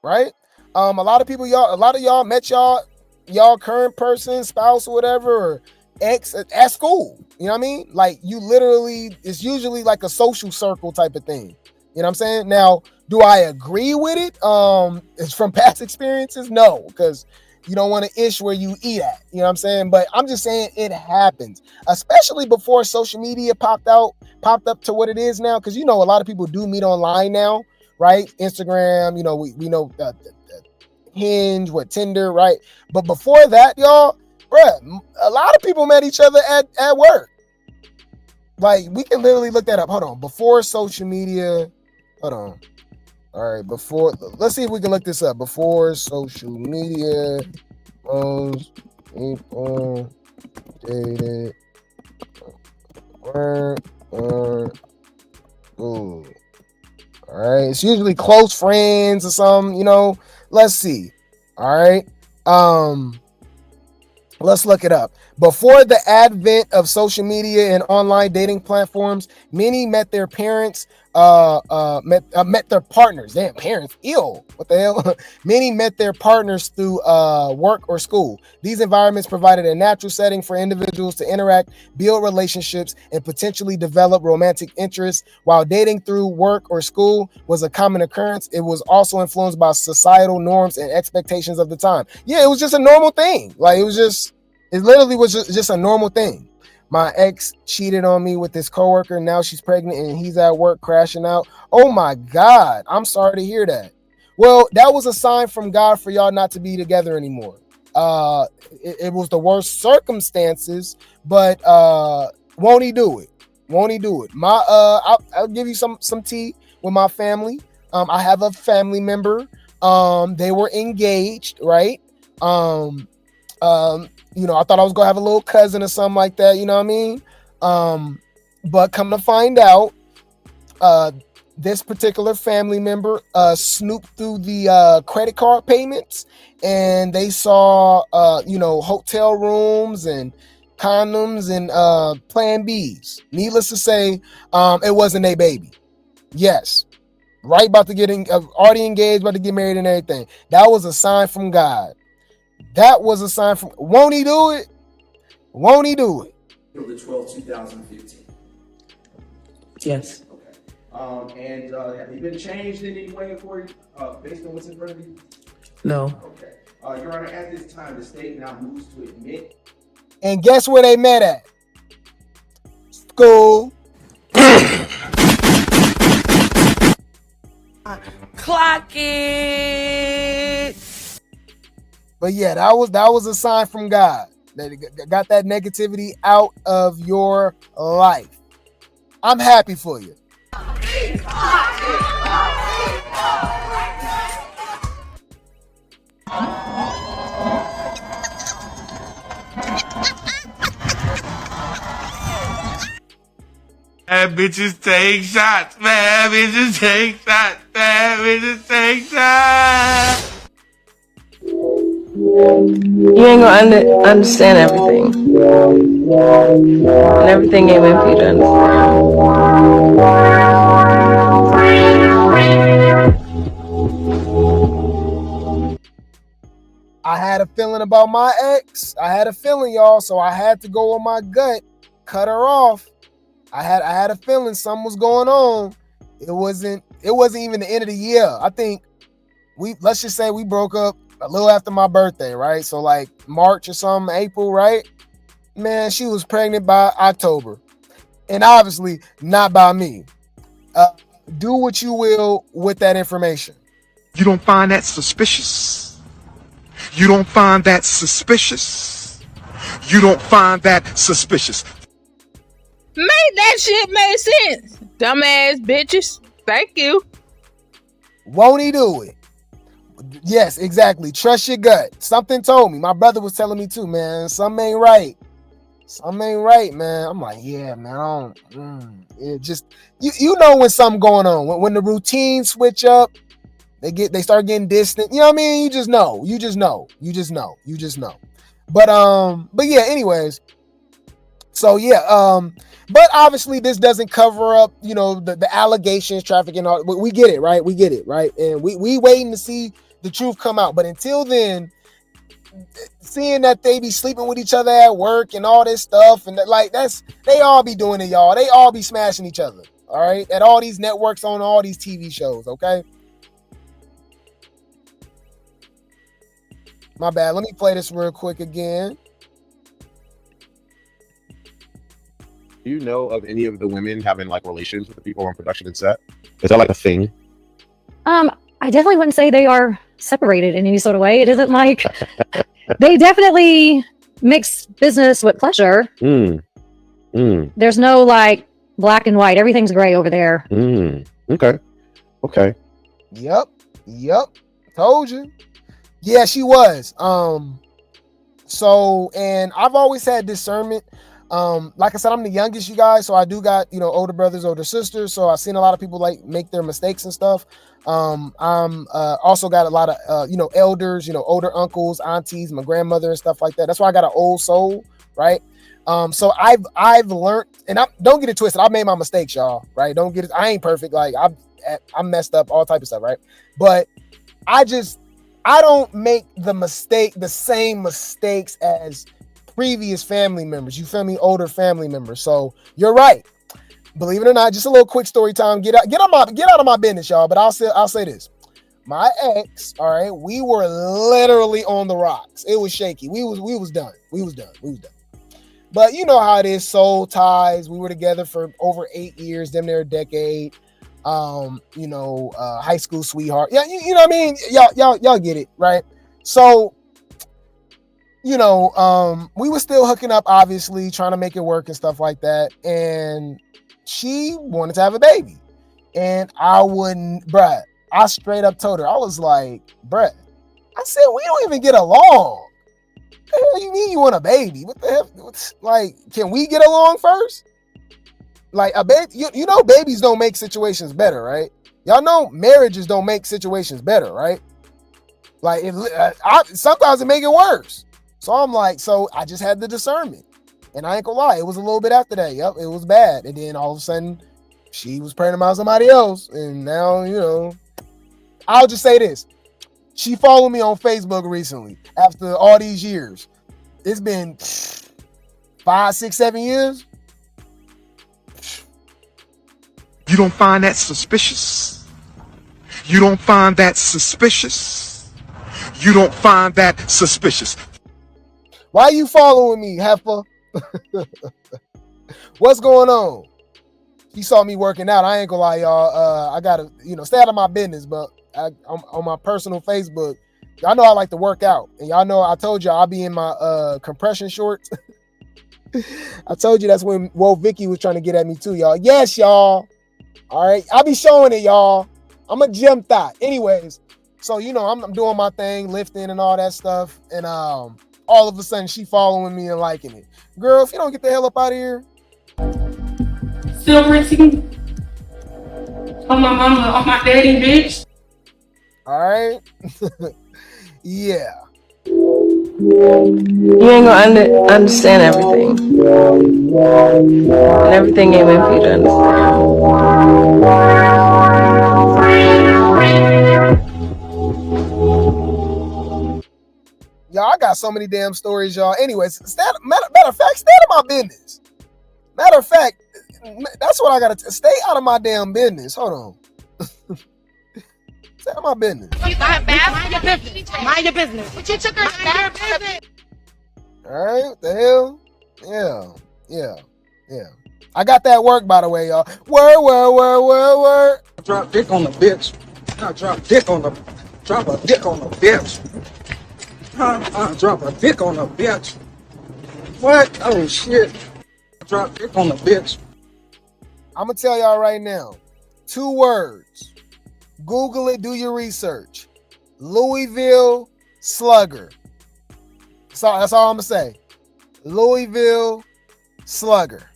right? A lot of y'all met y'all current person, spouse or whatever, or ex at school. You know what I mean? Like, you literally, it's usually like a social circle type of thing. You know what I'm saying? Now, do I agree with it? It's from past experiences? No, because you don't want to ish where you eat at. You know what I'm saying? But I'm just saying it happens, especially before social media popped up to what it is now. Because, you know, a lot of people do meet online now, right? Instagram, you know, we know Hinge, Tinder, right? But before that, y'all, bruh, a lot of people met each other at work. Like, we can literally look that up. Hold on. Before social media. Hold on. All right. Let's see if we can look this up. Before social media, most people dated work or school. All right. It's usually close friends or something, you know. Let's see. All right. Let's look it up. Before the advent of social media and online dating platforms, many met their parents, met their partners. Damn, parents, ew, what the hell? Many met their partners through work or school. These environments provided a natural setting for individuals to interact, build relationships, and potentially develop romantic interests. While dating through work or school was a common occurrence, it was also influenced by societal norms and expectations of the time. Yeah, it was just a normal thing. Like, it literally was just a normal thing. My ex cheated on me with this coworker. Now she's pregnant and he's at work crashing out. Oh my God. I'm sorry to hear that. Well, that was a sign from God for y'all not to be together anymore. It was the worst circumstances, but won't he do it? Won't he do it? I'll give you some tea with my family. I have a family member. They were engaged, right? You know, I thought I was gonna have a little cousin or something like that, you know what I mean? But come to find out, this particular family member snooped through the credit card payments, and they saw you know, hotel rooms and condoms and plan Bs. Needless to say, it wasn't a baby. Yes. Right, about to get already engaged, about to get married and everything. That was a sign from God. That was a sign from, won't he do it? Won't he do it?
April the 12th, 2015.
Yes.
Okay. And have you been changed in any way for you, based on what's in front of you?
No.
Okay. Your Honor, at this time, the state now moves to admit.
And guess where they met at? School.
Clock it.
But yeah, that was a sign from God that it got that negativity out of your life. I'm happy for you.
Bad bitches take shots. Bad bitches take shots. Bad bitches take shots.
You ain't gonna understand everything. And everything ain't meant for you to understand.
I had a feeling about my ex. I had a feeling, y'all, so I had to go on my gut, cut her off. I had a feeling something was going on. It wasn't even the end of the year. I think let's just say we broke up a little after my birthday, right? So like March or something, April, right? Man, she was pregnant by October. And obviously not by me. Do what you will with that information.
You don't find that suspicious? You don't find that suspicious? You don't find that suspicious?
Made that shit make sense. Dumbass bitches. Thank you.
Won't he do it? Yes, exactly. Trust your gut. Something told me. My brother was telling me too, man. Something ain't right. Something ain't right, man. I'm like, yeah, man. It just you know when something going on. When the routines switch up, they start getting distant. You know what I mean? You just know. But yeah, anyways. So yeah, but obviously this doesn't cover up, you know, the allegations, trafficking, all. We get it, right? And we waiting to see the truth come out. But until then, seeing that they be sleeping with each other at work and all this stuff, and they all be doing it, y'all. They all be smashing each other, all right? At all these networks, on all these TV shows, okay? My bad. Let me play this real quick again.
Do you know of any of the women having like relations with the people on production and set? Is that like a thing?
I definitely wouldn't say they are separated in any sort of way. It isn't like they definitely mix business with pleasure. There's no like black and white. Everything's gray over there.
Okay.
Yep. Told you. Yeah, she was. So, and I've always had discernment. Like I said, I'm the youngest, you guys, so I do got, you know, older brothers, older sisters, so I've seen a lot of people like make their mistakes and stuff. I'm also got a lot of you know, elders, you know, older uncles, aunties, my grandmother and stuff like that. That's why I got an old soul, right? So I've learned, and don't get it twisted, I've made my mistakes, y'all, right? Don't get it, I ain't perfect, like I'm messed up, all type of stuff, right? But I don't make the same mistakes as previous family members, you feel me? Older family members. So you're right. Believe it or not, just a little quick story time. Get out of my business, y'all. But I'll say this. My ex, all right, we were literally on the rocks. It was shaky. We was done. But you know how it is, soul ties. We were together for over 8 years, damn near a decade. You know, high school sweetheart. Yeah, you know what I mean? Y'all get it, right? So, you know, we were still hooking up, obviously, trying to make it work and stuff like that. And she wanted to have a baby. And I wouldn't, bruh. I straight up told her, I was like, bruh, I said, we don't even get along. What the hell you mean you want a baby? What the hell? Like, can we get along first? Like, a baby, you know, babies don't make situations better, right? Y'all know marriages don't make situations better, right? Like, sometimes it make it worse. So I'm like, so I just had the discernment. And I ain't gonna lie, it was a little bit after that. Yep, it was bad. And then all of a sudden, she was pregnant by somebody else. And now, you know, I'll just say this. She followed me on Facebook recently after all these years. It's been 5, 6, 7 years.
You don't find that suspicious? You don't find that suspicious? You don't find that suspicious?
Why you following me, heifer? What's going on? he saw me working out. I ain't gonna lie, y'all. I gotta, stay out of my business, but on my personal Facebook, y'all know I like to work out, and y'all know I told y'all I'll be in my compression shorts. I told you that's when Vicky was trying to get at me too, y'all. Yes, y'all. All right, I'll be showing it, y'all. I'm a gym thot. Anyways, so I'm doing my thing, lifting and all that stuff, and all of a sudden she following me and liking it. Girl, if you don't get the hell up out of here.
Silver teeth. On my mama, on my daddy, bitch.
All right. Yeah.
You ain't gonna understand everything. And everything ain't meant for you to understand.
Y'all, I got so many damn stories, y'all. Anyways, matter of fact, stay out of my business. Matter of fact, that's what I gotta stay out of my damn business. Hold on. Stay out of my business.
Mind your business. Mind your business. But you took her back.
All right, what the hell? Yeah. I got that work, by the way, y'all. Word.
Drop dick on the bitch. Drop a dick on the bitch. Drop a dick on the bitch. What? Oh shit. Drop dick on the bitch.
I'm gonna tell y'all right now. 2 words. Google it, do your research. Louisville Slugger. So that's all I'm gonna say. Louisville Slugger.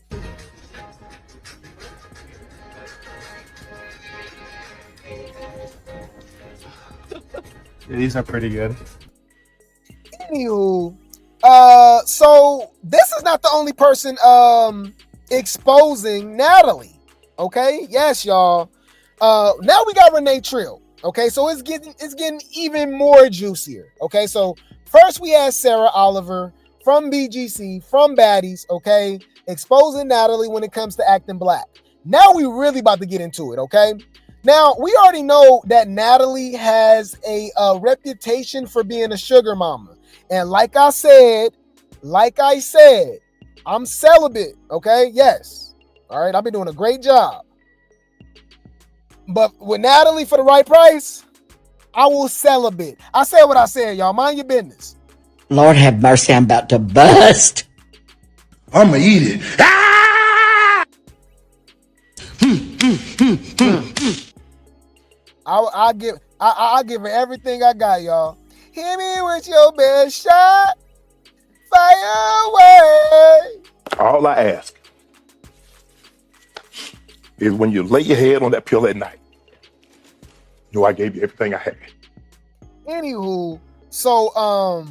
Yeah, these are pretty good.
Anywho, so this is not the only person exposing Natalie. Okay, yes, y'all. Now we got Renee Trill. Okay, so it's getting even more juicier. Okay, so first we had Sarah Oliver from BGC, from Baddies, okay, exposing Natalie when it comes to acting black. Now we really about to get into it, okay? Now, we already know that Natalie has a reputation for being a sugar mama. And like I said, I'm celibate, okay? Yes. All right, I've been doing a great job. But with Natalie for the right price, I will celibate. I said what I said, y'all. Mind your business.
Lord have mercy, I'm about to bust.
I'ma eat it. Ah!
I'll give her everything I got, y'all. Hit me with your best shot. Fire away.
All I ask is when you lay your head on that pillow at night, you know I gave you everything I had.
Anywho, so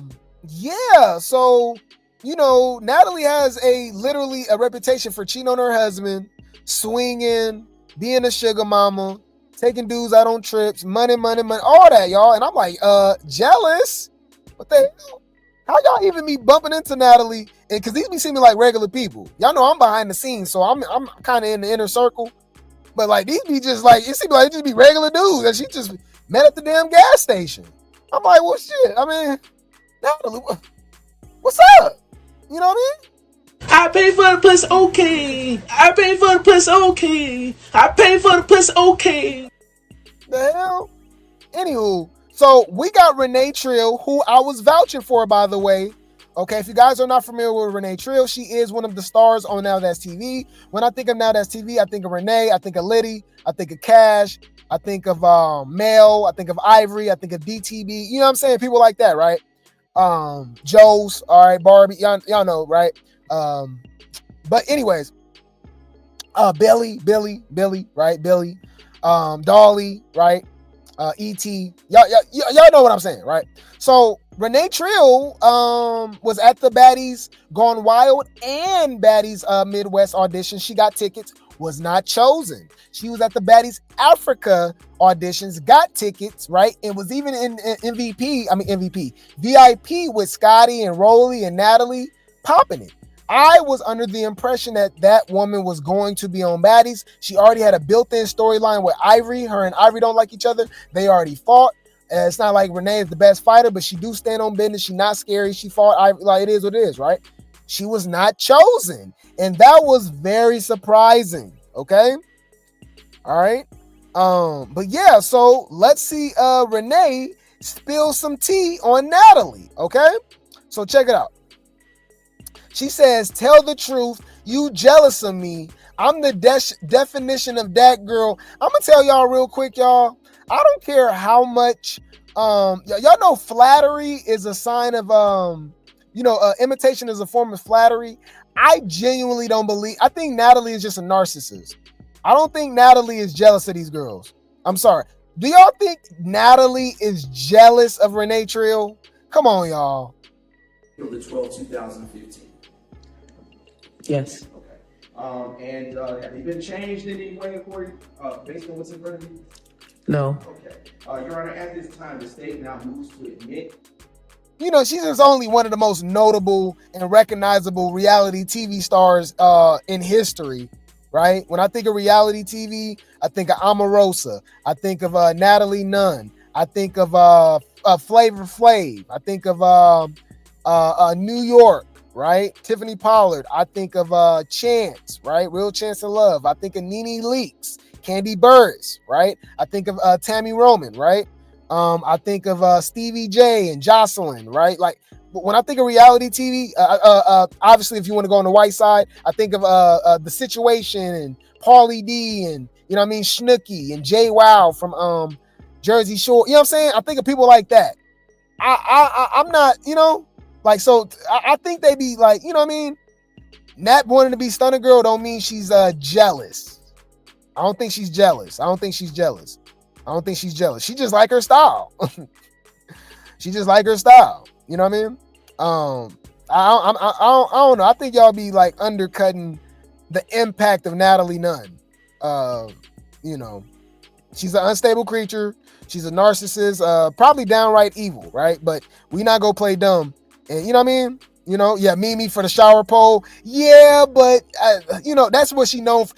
yeah, so Natalie has literally a reputation for cheating on her husband, swinging, being a sugar mama, taking dudes out on trips, money, all that, y'all. And I'm like, jealous? What the hell? How y'all even be bumping into Natalie? And because these be seeming like regular people. Y'all know I'm behind the scenes, so I'm kind of in the inner circle. But like these be just like, it seems like it just be regular dudes that she just met at the damn gas station. I'm like, well, shit. I mean, Natalie, what's up? You know what I mean?
I pay for the plus, okay. I pay for the plus, okay. I pay for the plus, okay.
The hell? Anywho, so we got Renee Trill, who I was vouching for, by the way. Okay, if you guys are not familiar with Renee Trill, she is one of the stars on Now That's TV. When I think of Now That's TV, I think of Renee, I think of Liddy, I think of Cash, I think of Mel, I think of Ivory, I think of DTB. You know what I'm saying? People like that, right? Joe's, all right, Barbie, y'all know, right? But anyways, Billy, right? Billy, Dolly, right? E.T. Y'all know what I'm saying, right? So Renee Trill was at the Baddies Gone Wild and Baddies Midwest audition. She got tickets, was not chosen. She was at the Baddies Africa auditions, got tickets, right? And was even in VIP with Scotty and Rolly and Natalie, popping it. I was under the impression that woman was going to be on Baddies. She already had a built-in storyline with Ivory. Her and Ivory don't like each other. They already fought. It's not like Renee is the best fighter, but she do stand on business. She not scary. She fought Ivory. Like, it is what it is, right? She was not chosen. And that was very surprising, Okay. All right. But yeah, so let's see Renee spill some tea on Natalie. Okay. So check it out. She says, tell the truth. You jealous of me. I'm the definition of that girl. I'm gonna tell y'all real quick, y'all. I don't care how much y'all know flattery is a sign of imitation is a form of flattery. I genuinely don't believe. I think Natalie is just a narcissist. I don't think Natalie is jealous of these girls. I'm sorry. Do y'all think Natalie is jealous of Renee Trill? Come on, y'all.
April the 12th, 2015.
Yes.
And have you been changed in any way according, based on what's in front of you?
No.
Okay. Your Honor, at this time, the state now moves to admit.
You know, she's just only one of the most notable and recognizable reality TV stars in history, right? When I think of reality TV, I think of Omarosa. I think of Natalie Nunn. I think of Flavor Flav. I think of New York, right? Tiffany Pollard. I think of Chance, right? Real Chance of Love. I think of Nene Leakes, Candy Burris, right? I think of Tammy Roman, right? I think of Stevie J and Jocelyn, right? Like when I think of reality TV, obviously if you want to go on the white side, I think of The Situation and Pauly D and Snooki and Jay Wow from Jersey Shore. You know what I'm saying? I think of people like that. I'm not, so I think they be like, Nat wanting to be Stunna Girl don't mean she's jealous. I don't think she's jealous. She just like her style. You know what I mean? I don't know. I think y'all be like undercutting the impact of Natalie Nunn. She's an unstable creature. She's a narcissist, probably downright evil, right? But we not gonna play dumb. And you know what I mean? Mimi for the shower pole. Yeah, but that's what she known for.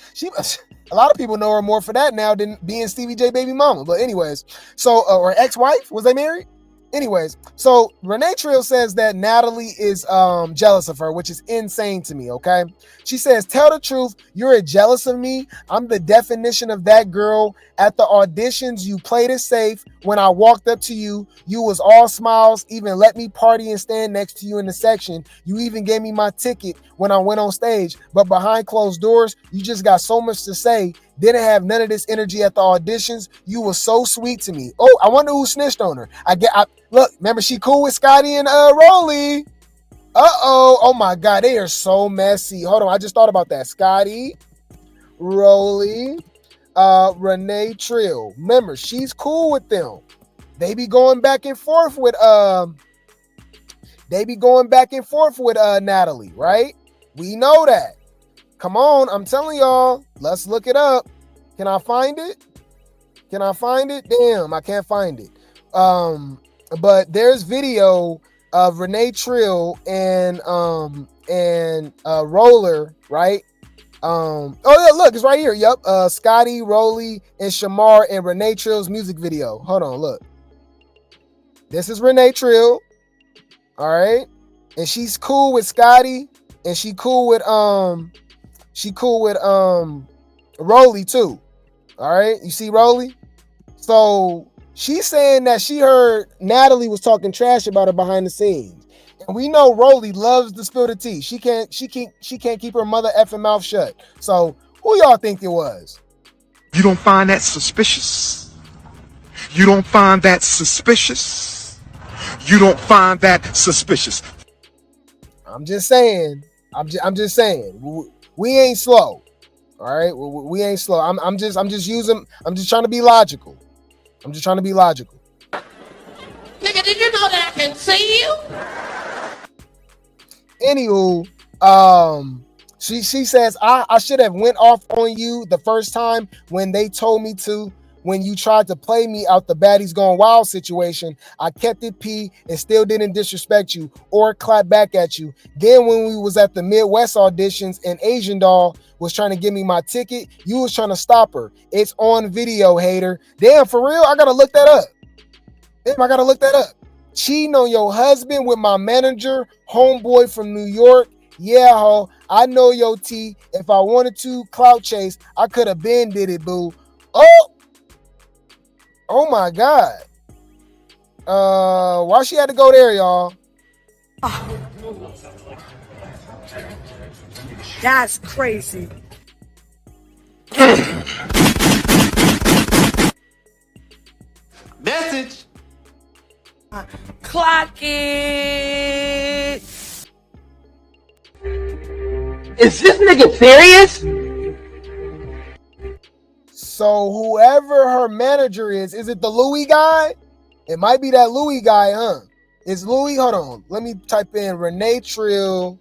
A lot of people know her more for that now than being Stevie J baby mama. But anyways, so or ex-wife, was they married? Anyways, so Renee Trill says that Natalie is jealous of her, which is insane to me, okay? She says, tell the truth, you're jealous of me. I'm the definition of that girl. At the auditions, you played it safe. When I walked up to you, you was all smiles, even let me party and stand next to you in the section. You even gave me my ticket when I went on stage. But behind closed doors, you just got so much to say. Didn't have none of this energy at the auditions. You were so sweet to me. Oh, I wonder who snitched on her. Look, remember she cool with Scotty and Rolly. Oh my God, they are so messy. Hold on, I just thought about that. Scotty, Rolly, Renee Trill. Remember, she's cool with them. They be going back and forth with Natalie, right? We know that. Come on, I'm telling y'all. Let's look it up. Can I find it? Damn, I can't find it. But there's video of Renee Trill and Roller, right? Oh yeah, look, it's right here. Yep. Scotty, Rolly, and Shamar and Renee Trill's music video. Hold on, look. This is Renee Trill. All right. And she's cool with Scotty, and she cool with Rolly too. All right, you see Rolly? So she's saying that she heard Natalie was talking trash about her behind the scenes. And we know Rolly loves to spill the tea. She can't keep her mother effing mouth shut. So who y'all think it was?
You don't find that suspicious? You don't find that suspicious? You don't find that suspicious?
I'm just saying. We ain't slow. All right, we ain't slow. I'm just trying to be logical.
Nigga, did you know that I can see you?
Anywho, she says I should have went off on you the first time when they told me to. When you tried to play me out the Baddies Gone Wild situation, I kept it P and still didn't disrespect you or clap back at you. Then when we was at the Midwest auditions and Asian Doll was trying to give me my ticket, you was trying to stop her. It's on video, hater. Damn, for real? I gotta look that up. Cheating on your husband with my manager, homeboy from New York. Yeah, ho. I know your T. If I wanted to clout chase, I could have been did it, boo. Oh my God. Why she had to go there, y'all?
That's crazy.
Message.
Clock it.
Is this nigga serious?
So whoever her manager is it the Louis guy? It might be that Louis guy, huh? Is Louis? Hold on. Let me type in Renee Trill,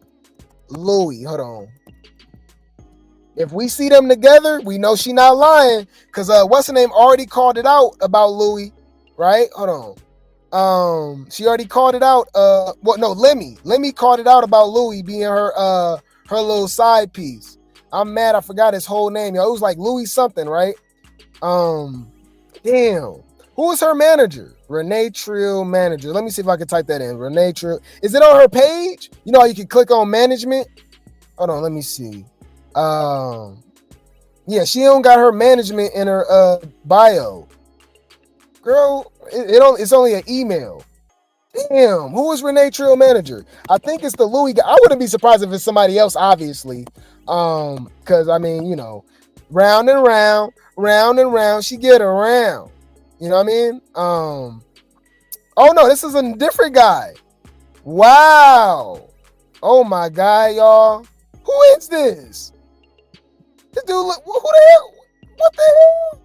Louis. Hold on. If we see them together, we know she not lying. Cause what's her name already called it out about Louis, right? Hold on. She already called it out. Lemmy called it out about Louis being her little side piece. I'm mad I forgot his whole name. Yo, it was like Louis something, right? Damn. Who is her manager? Renee Trill manager. Let me see if I can type that in. Renee Trill. Is it on her page? You know how you can click on management? Hold on, let me see. Yeah, she don't got her management in her bio. Girl, it's only an email. Damn, who is Renee Trill manager? I think it's the Louis guy. I wouldn't be surprised if it's somebody else, obviously. Because I mean, you know, round and round, she get around. You know what I mean? Oh no, this is a different guy. Wow. Oh my God, y'all. Who is this? This dude look, who the hell? What the hell?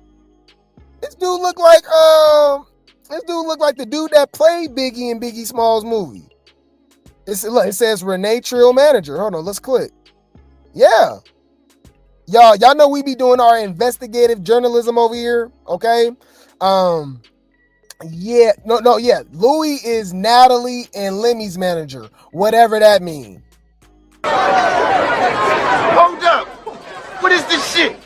This dude look like the dude that played Biggie in Biggie Smalls' movie. It says Renee Trill manager. Hold on, let's click. Yeah. Y'all know we be doing our investigative journalism over here, okay? Yeah, yeah. Louis is Natalie and Lemmy's manager, whatever that means.
Hold up. What is this shit?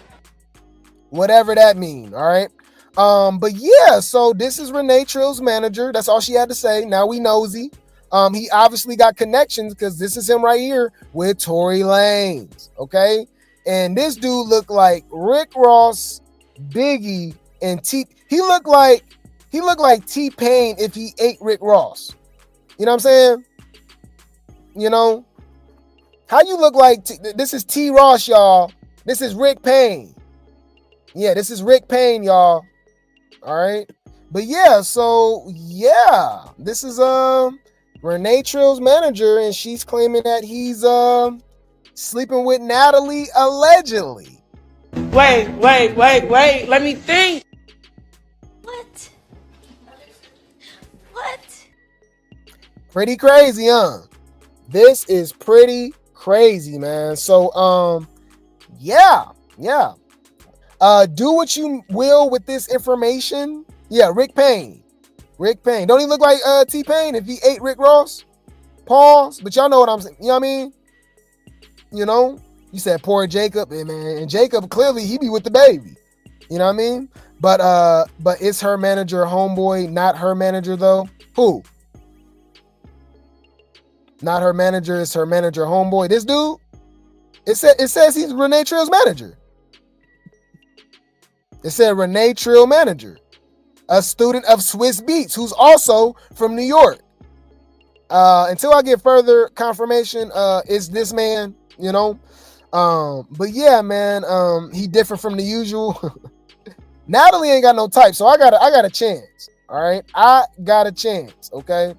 Whatever that means, all right? But yeah, so this is Renee Trill's manager. That's all she had to say. Now we nosy. He obviously got connections because this is him right here with Tory Lanez, okay? And this dude looked like Rick Ross, Biggie, and He looked like T-Pain if he ate Rick Ross. You know what I'm saying? You know? How you look like this is T. Ross, y'all. This is Rick Payne. Yeah, this is Rick Payne, y'all. All right. But yeah, so yeah, this is Renee Trill's manager, and she's claiming that he's sleeping with Natalie allegedly.
Wait. Let me think.
What?
Pretty crazy, huh? This is pretty crazy, man. So yeah. Do what you will with this information. Yeah, Rick Payne. Don't he look like T-Pain if he ate Rick Ross? Pause. But y'all know what I'm saying. You know what I mean? You know? You said poor Jacob, man. And Jacob, clearly, he be with the baby. You know what I mean? But is her manager homeboy not her manager, though? Who? Not her manager, is her manager homeboy. This dude? It says he's Renee Trill's manager. It said Renee Trill manager. A student of Swiss Beats, who's also from New York. Until I get further confirmation, is this man, you know? But yeah, man, he different from the usual. Natalie ain't got no type, so I got a chance. All right. I got a chance. Okay.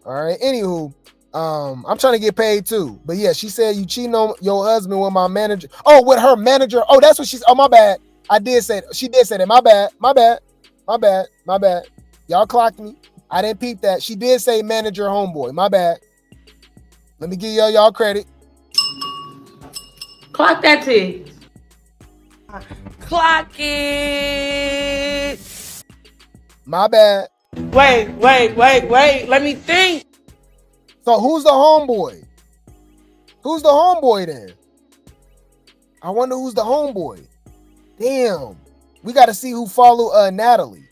All right. Anywho, I'm trying to get paid too. But yeah, she said you cheating on your husband with my manager. Oh, with her manager. Oh, that's what she's. Oh, my bad. She did say that. My bad. Y'all clocked me. I didn't peep that. She did say manager homeboy. My bad. Let me give y'all credit.
Clock that T. Clock it.
My bad.
Wait. Let me think.
So who's the homeboy? Who's the homeboy then? I wonder who's the homeboy. Damn. We got to see who follow Natalie.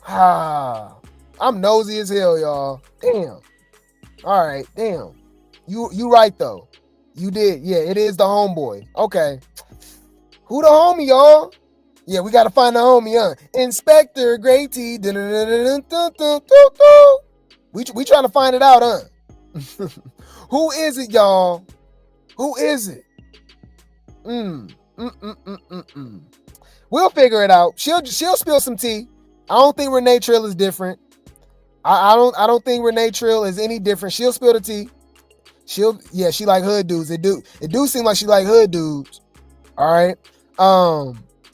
I'm nosy as hell, y'all. Damn. All right, damn. You right though. You did. Yeah, it is the homeboy. Okay. Who the homie, y'all? Yeah, we gotta find the homie, huh? Inspector Grey T. We trying to find it out, huh? Who is it, y'all? Who is it? We'll figure it out. She'll spill some tea. I don't think Renee Trill is different. I don't think Renee Trill is any different. She'll spill the tea. She like hood dudes. It do seem like she like hood dudes. All right.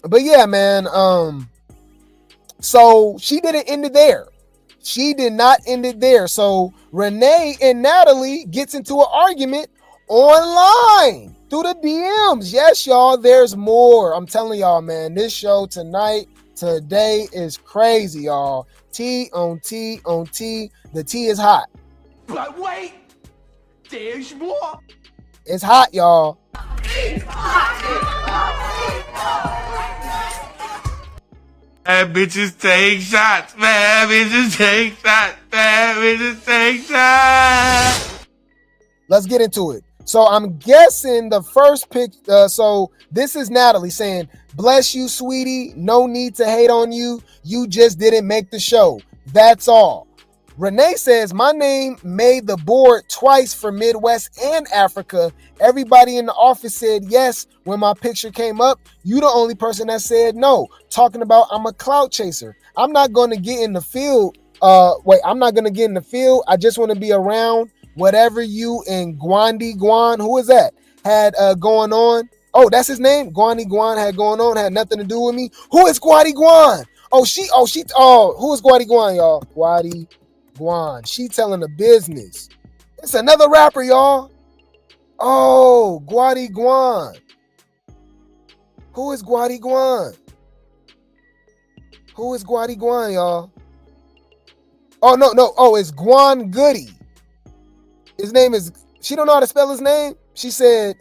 But yeah, man. So she didn't end it there. She did not end it there. So Renee and Natalie gets into an argument online through the DMs. Yes, y'all, there's more. I'm telling y'all, man, this show today is crazy, y'all. Tea on tea on tea. The tea is hot.
But wait, there's more.
It's hot, y'all.
Bad bitches take shots. Bad bitches take shots. Bad bitches take shots.
Let's get into it. So I'm guessing the first pick. So this is Natalie saying, "Bless you, sweetie. No need to hate on you. You just didn't make the show. That's all." Renee says, "My name made the board twice for Midwest and Africa. Everybody in the office said yes when my picture came up. You the only person that said no. Talking about I'm a clout chaser. I'm not going to get in the field. I'm not going to get in the field. I just want to be around whatever you and Gwandi Gwan, who is that, had going on." Oh, that's his name? Gwandi Gwan had going on, had nothing to do with me. Who is Gwandi Gwan? Who is Gwandi Gwan, y'all? Gwandi Gwan. She telling the business. It's another rapper, y'all. Oh, Gwandi Gwan. Who is Gwandi Gwan? Who is Gwandi Gwan, y'all? Oh, no. Oh, it's Gwan Goody. His name is, she don't know how to spell his name. She said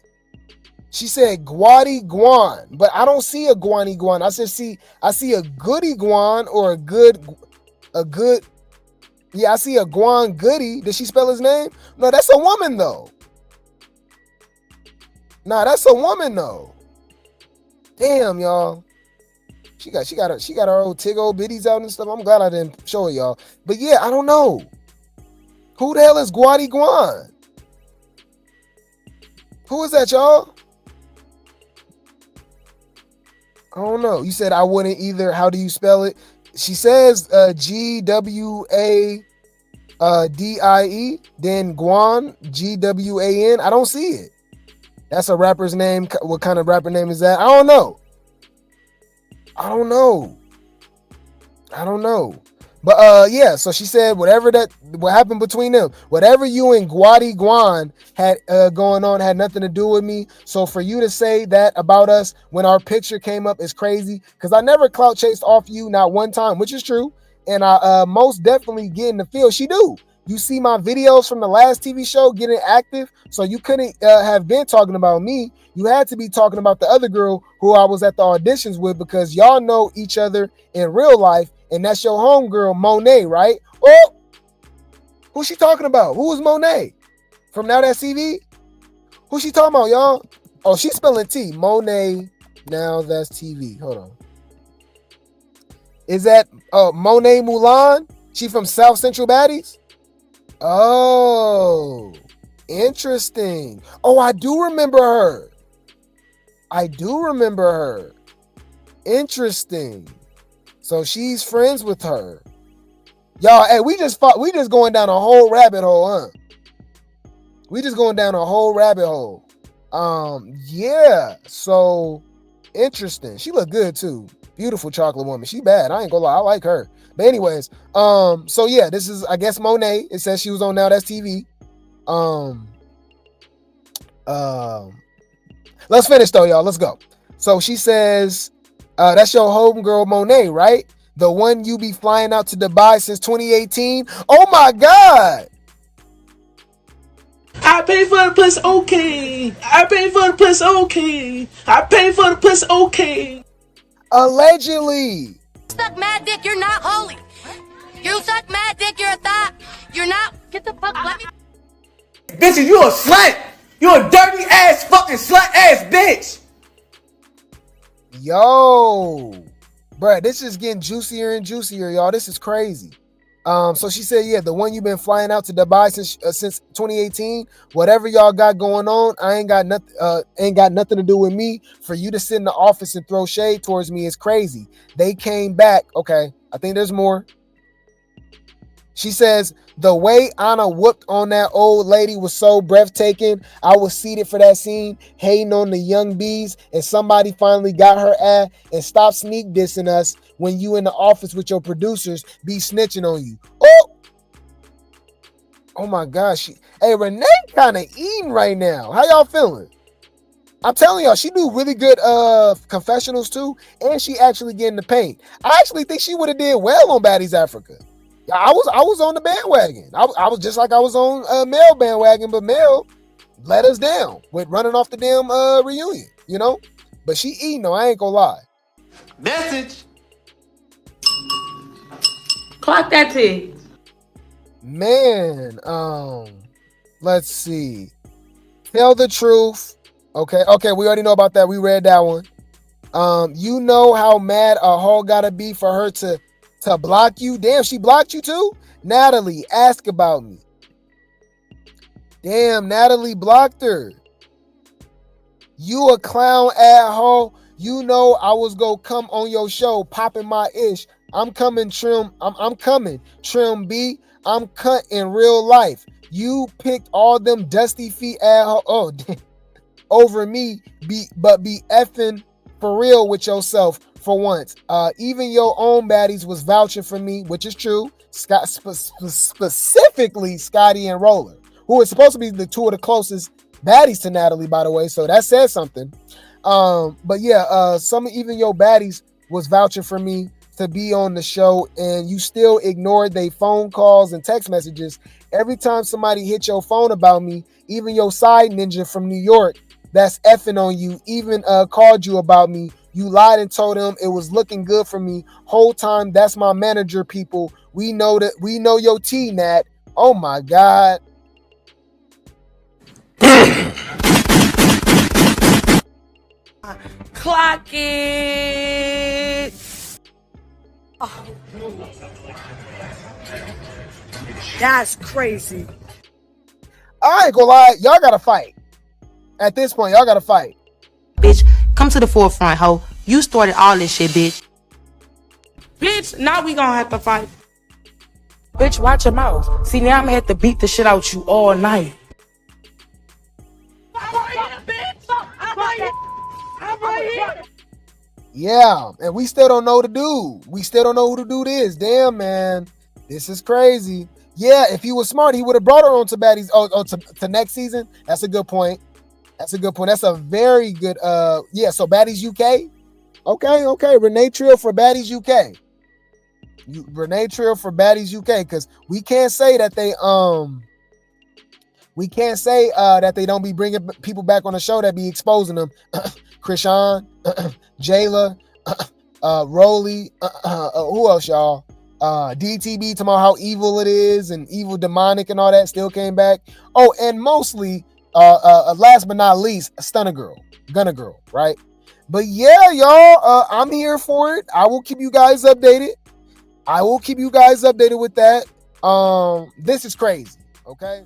Gwandi Gwan, but I don't see a Gwandi Gwan. I see a Goody Gwan or a good. Yeah, I see a Gwan Goody. Did she spell his name? No, that's a woman though. Damn, y'all. She got her old tig-old bitties out and stuff. I'm glad I didn't show it, y'all. But yeah, I don't know. Who the hell is Gwandi Gwan? Who is that, y'all? I don't know. You said I wouldn't either. How do you spell it? She says Gwandie, then Gwan, Gwan. I don't see it. That's a rapper's name. What kind of rapper name is that? I don't know. But yeah, so she said what happened between them, whatever you and Gwandi Gwan had going on had nothing to do with me. So for you to say that about us when our picture came up is crazy, because I never clout chased off you, not one time, which is true. And I most definitely get in the field. She do. You see my videos from the last TV show getting active, so you couldn't have been talking about me. You had to be talking about the other girl who I was at the auditions with, because y'all know each other in real life, and that's your homegirl, Monet, right? Oh, who's she talking about? Who is Monet? From Now That's TV? Who's she talking about, y'all? Oh, she's spelling T. Monet, Now That's TV. Hold on. Is that Monet Mulan? She from South Central Baddies? Oh, interesting. Oh, I do remember her. Interesting. So she's friends with her. Y'all, hey, we just going down a whole rabbit hole, huh? Yeah. So interesting. She look good too. Beautiful chocolate woman. She bad. I ain't gonna lie. I like her. But anyways, so yeah, this is, I guess, Monet. It says she was on Now That's TV. Let's finish though, y'all. Let's go. So she says, that's your homegirl Monet, right? The one you be flying out to Dubai since 2018. Oh my God.
I pay for the plus, okay. I pay for the plus, okay. I pay for the plus, okay.
Allegedly.
Suck mad dick, you're not holy. You suck mad dick, you're a thought. You're not. Get the fuck. Let me.
Bitches, you a slut.
You a dirty ass fucking slut ass bitch.
Yo, bruh, this is getting juicier and juicier, y'all. This is crazy. So she said, yeah, the one you've been flying out to Dubai since 2018. Whatever y'all got going on, I ain't got nothing to do with me. For you to sit in the office and throw shade towards me is crazy. They came back. Okay, I think there's more. She says, the way Ahna whooped on that old lady was so breathtaking. I was seated for that scene, hating on the young bees, and somebody finally got her ass and stopped sneak dissing us when you in the office with your producers be snitching on you. Oh my gosh. Hey, Renee kind of eating right now. How y'all feeling? I'm telling y'all, she do really good confessionals too, and she actually get in the paint. I actually think she would have did well on Baddies Africa. I was on the bandwagon. I was just like I was on Mel bandwagon, but Mel let us down with running off the damn reunion, you know? But she eating though, I ain't gonna lie.
Message. Clock that T.
Man, let's see. Tell the truth. Okay, we already know about that. We read that one. You know how mad a hoe gotta be for her to block you? Damn, she blocked you too? Natalie, ask about me. Damn, Natalie blocked her. You a clown at hoe. You know I was gonna come on your show popping my ish. I'm coming, Trim. I'm coming. Trim B. I'm cut in real life. You picked all them dusty feet at hoe. Oh, damn. Over me. Be effing for real with yourself. For once, even your own baddies was vouching for me, which is true. Specifically Scotty and Roller, who is supposed to be the two of the closest baddies to Natalie, by the way. So that says something. But yeah, even your baddies was vouching for me to be on the show, and you still ignored their phone calls and text messages. Every time somebody hit your phone about me, even your side ninja from New York, that's effing on you, even called you about me. You lied and told him it was looking good for me. Whole time, that's my manager, people. We know your T, Nat. Oh my God.
Clock it. Oh. That's crazy.
I ain't gonna lie, y'all gotta fight. At this point, y'all gotta fight.
Bitch, come to the forefront, ho. You started all this shit, bitch. Bitch, now we gonna have to fight. Bitch, watch your mouth. See, now I'm gonna have to beat the shit out you all night.
Yeah, and we still don't know who to do. We still don't know who to do this. Damn, man. This is crazy. Yeah, if he was smart, he would have brought her on to Baddies to next season. That's a good point. That's a very good yeah, so Baddies UK. Okay. Renee Trill for Baddies UK. Renee Trill for Baddies UK, because we can't say that they don't be bringing people back on the show that be exposing them. Krishan, Jayla, Rolly, who else, y'all? DTB, talking about how evil it is and evil demonic and all that still came back. Oh, and mostly, last but not least, Stunna Girl, Gunna Girl, right? But yeah, y'all, I'm here for it. I will keep you guys updated. with that. This is crazy, okay?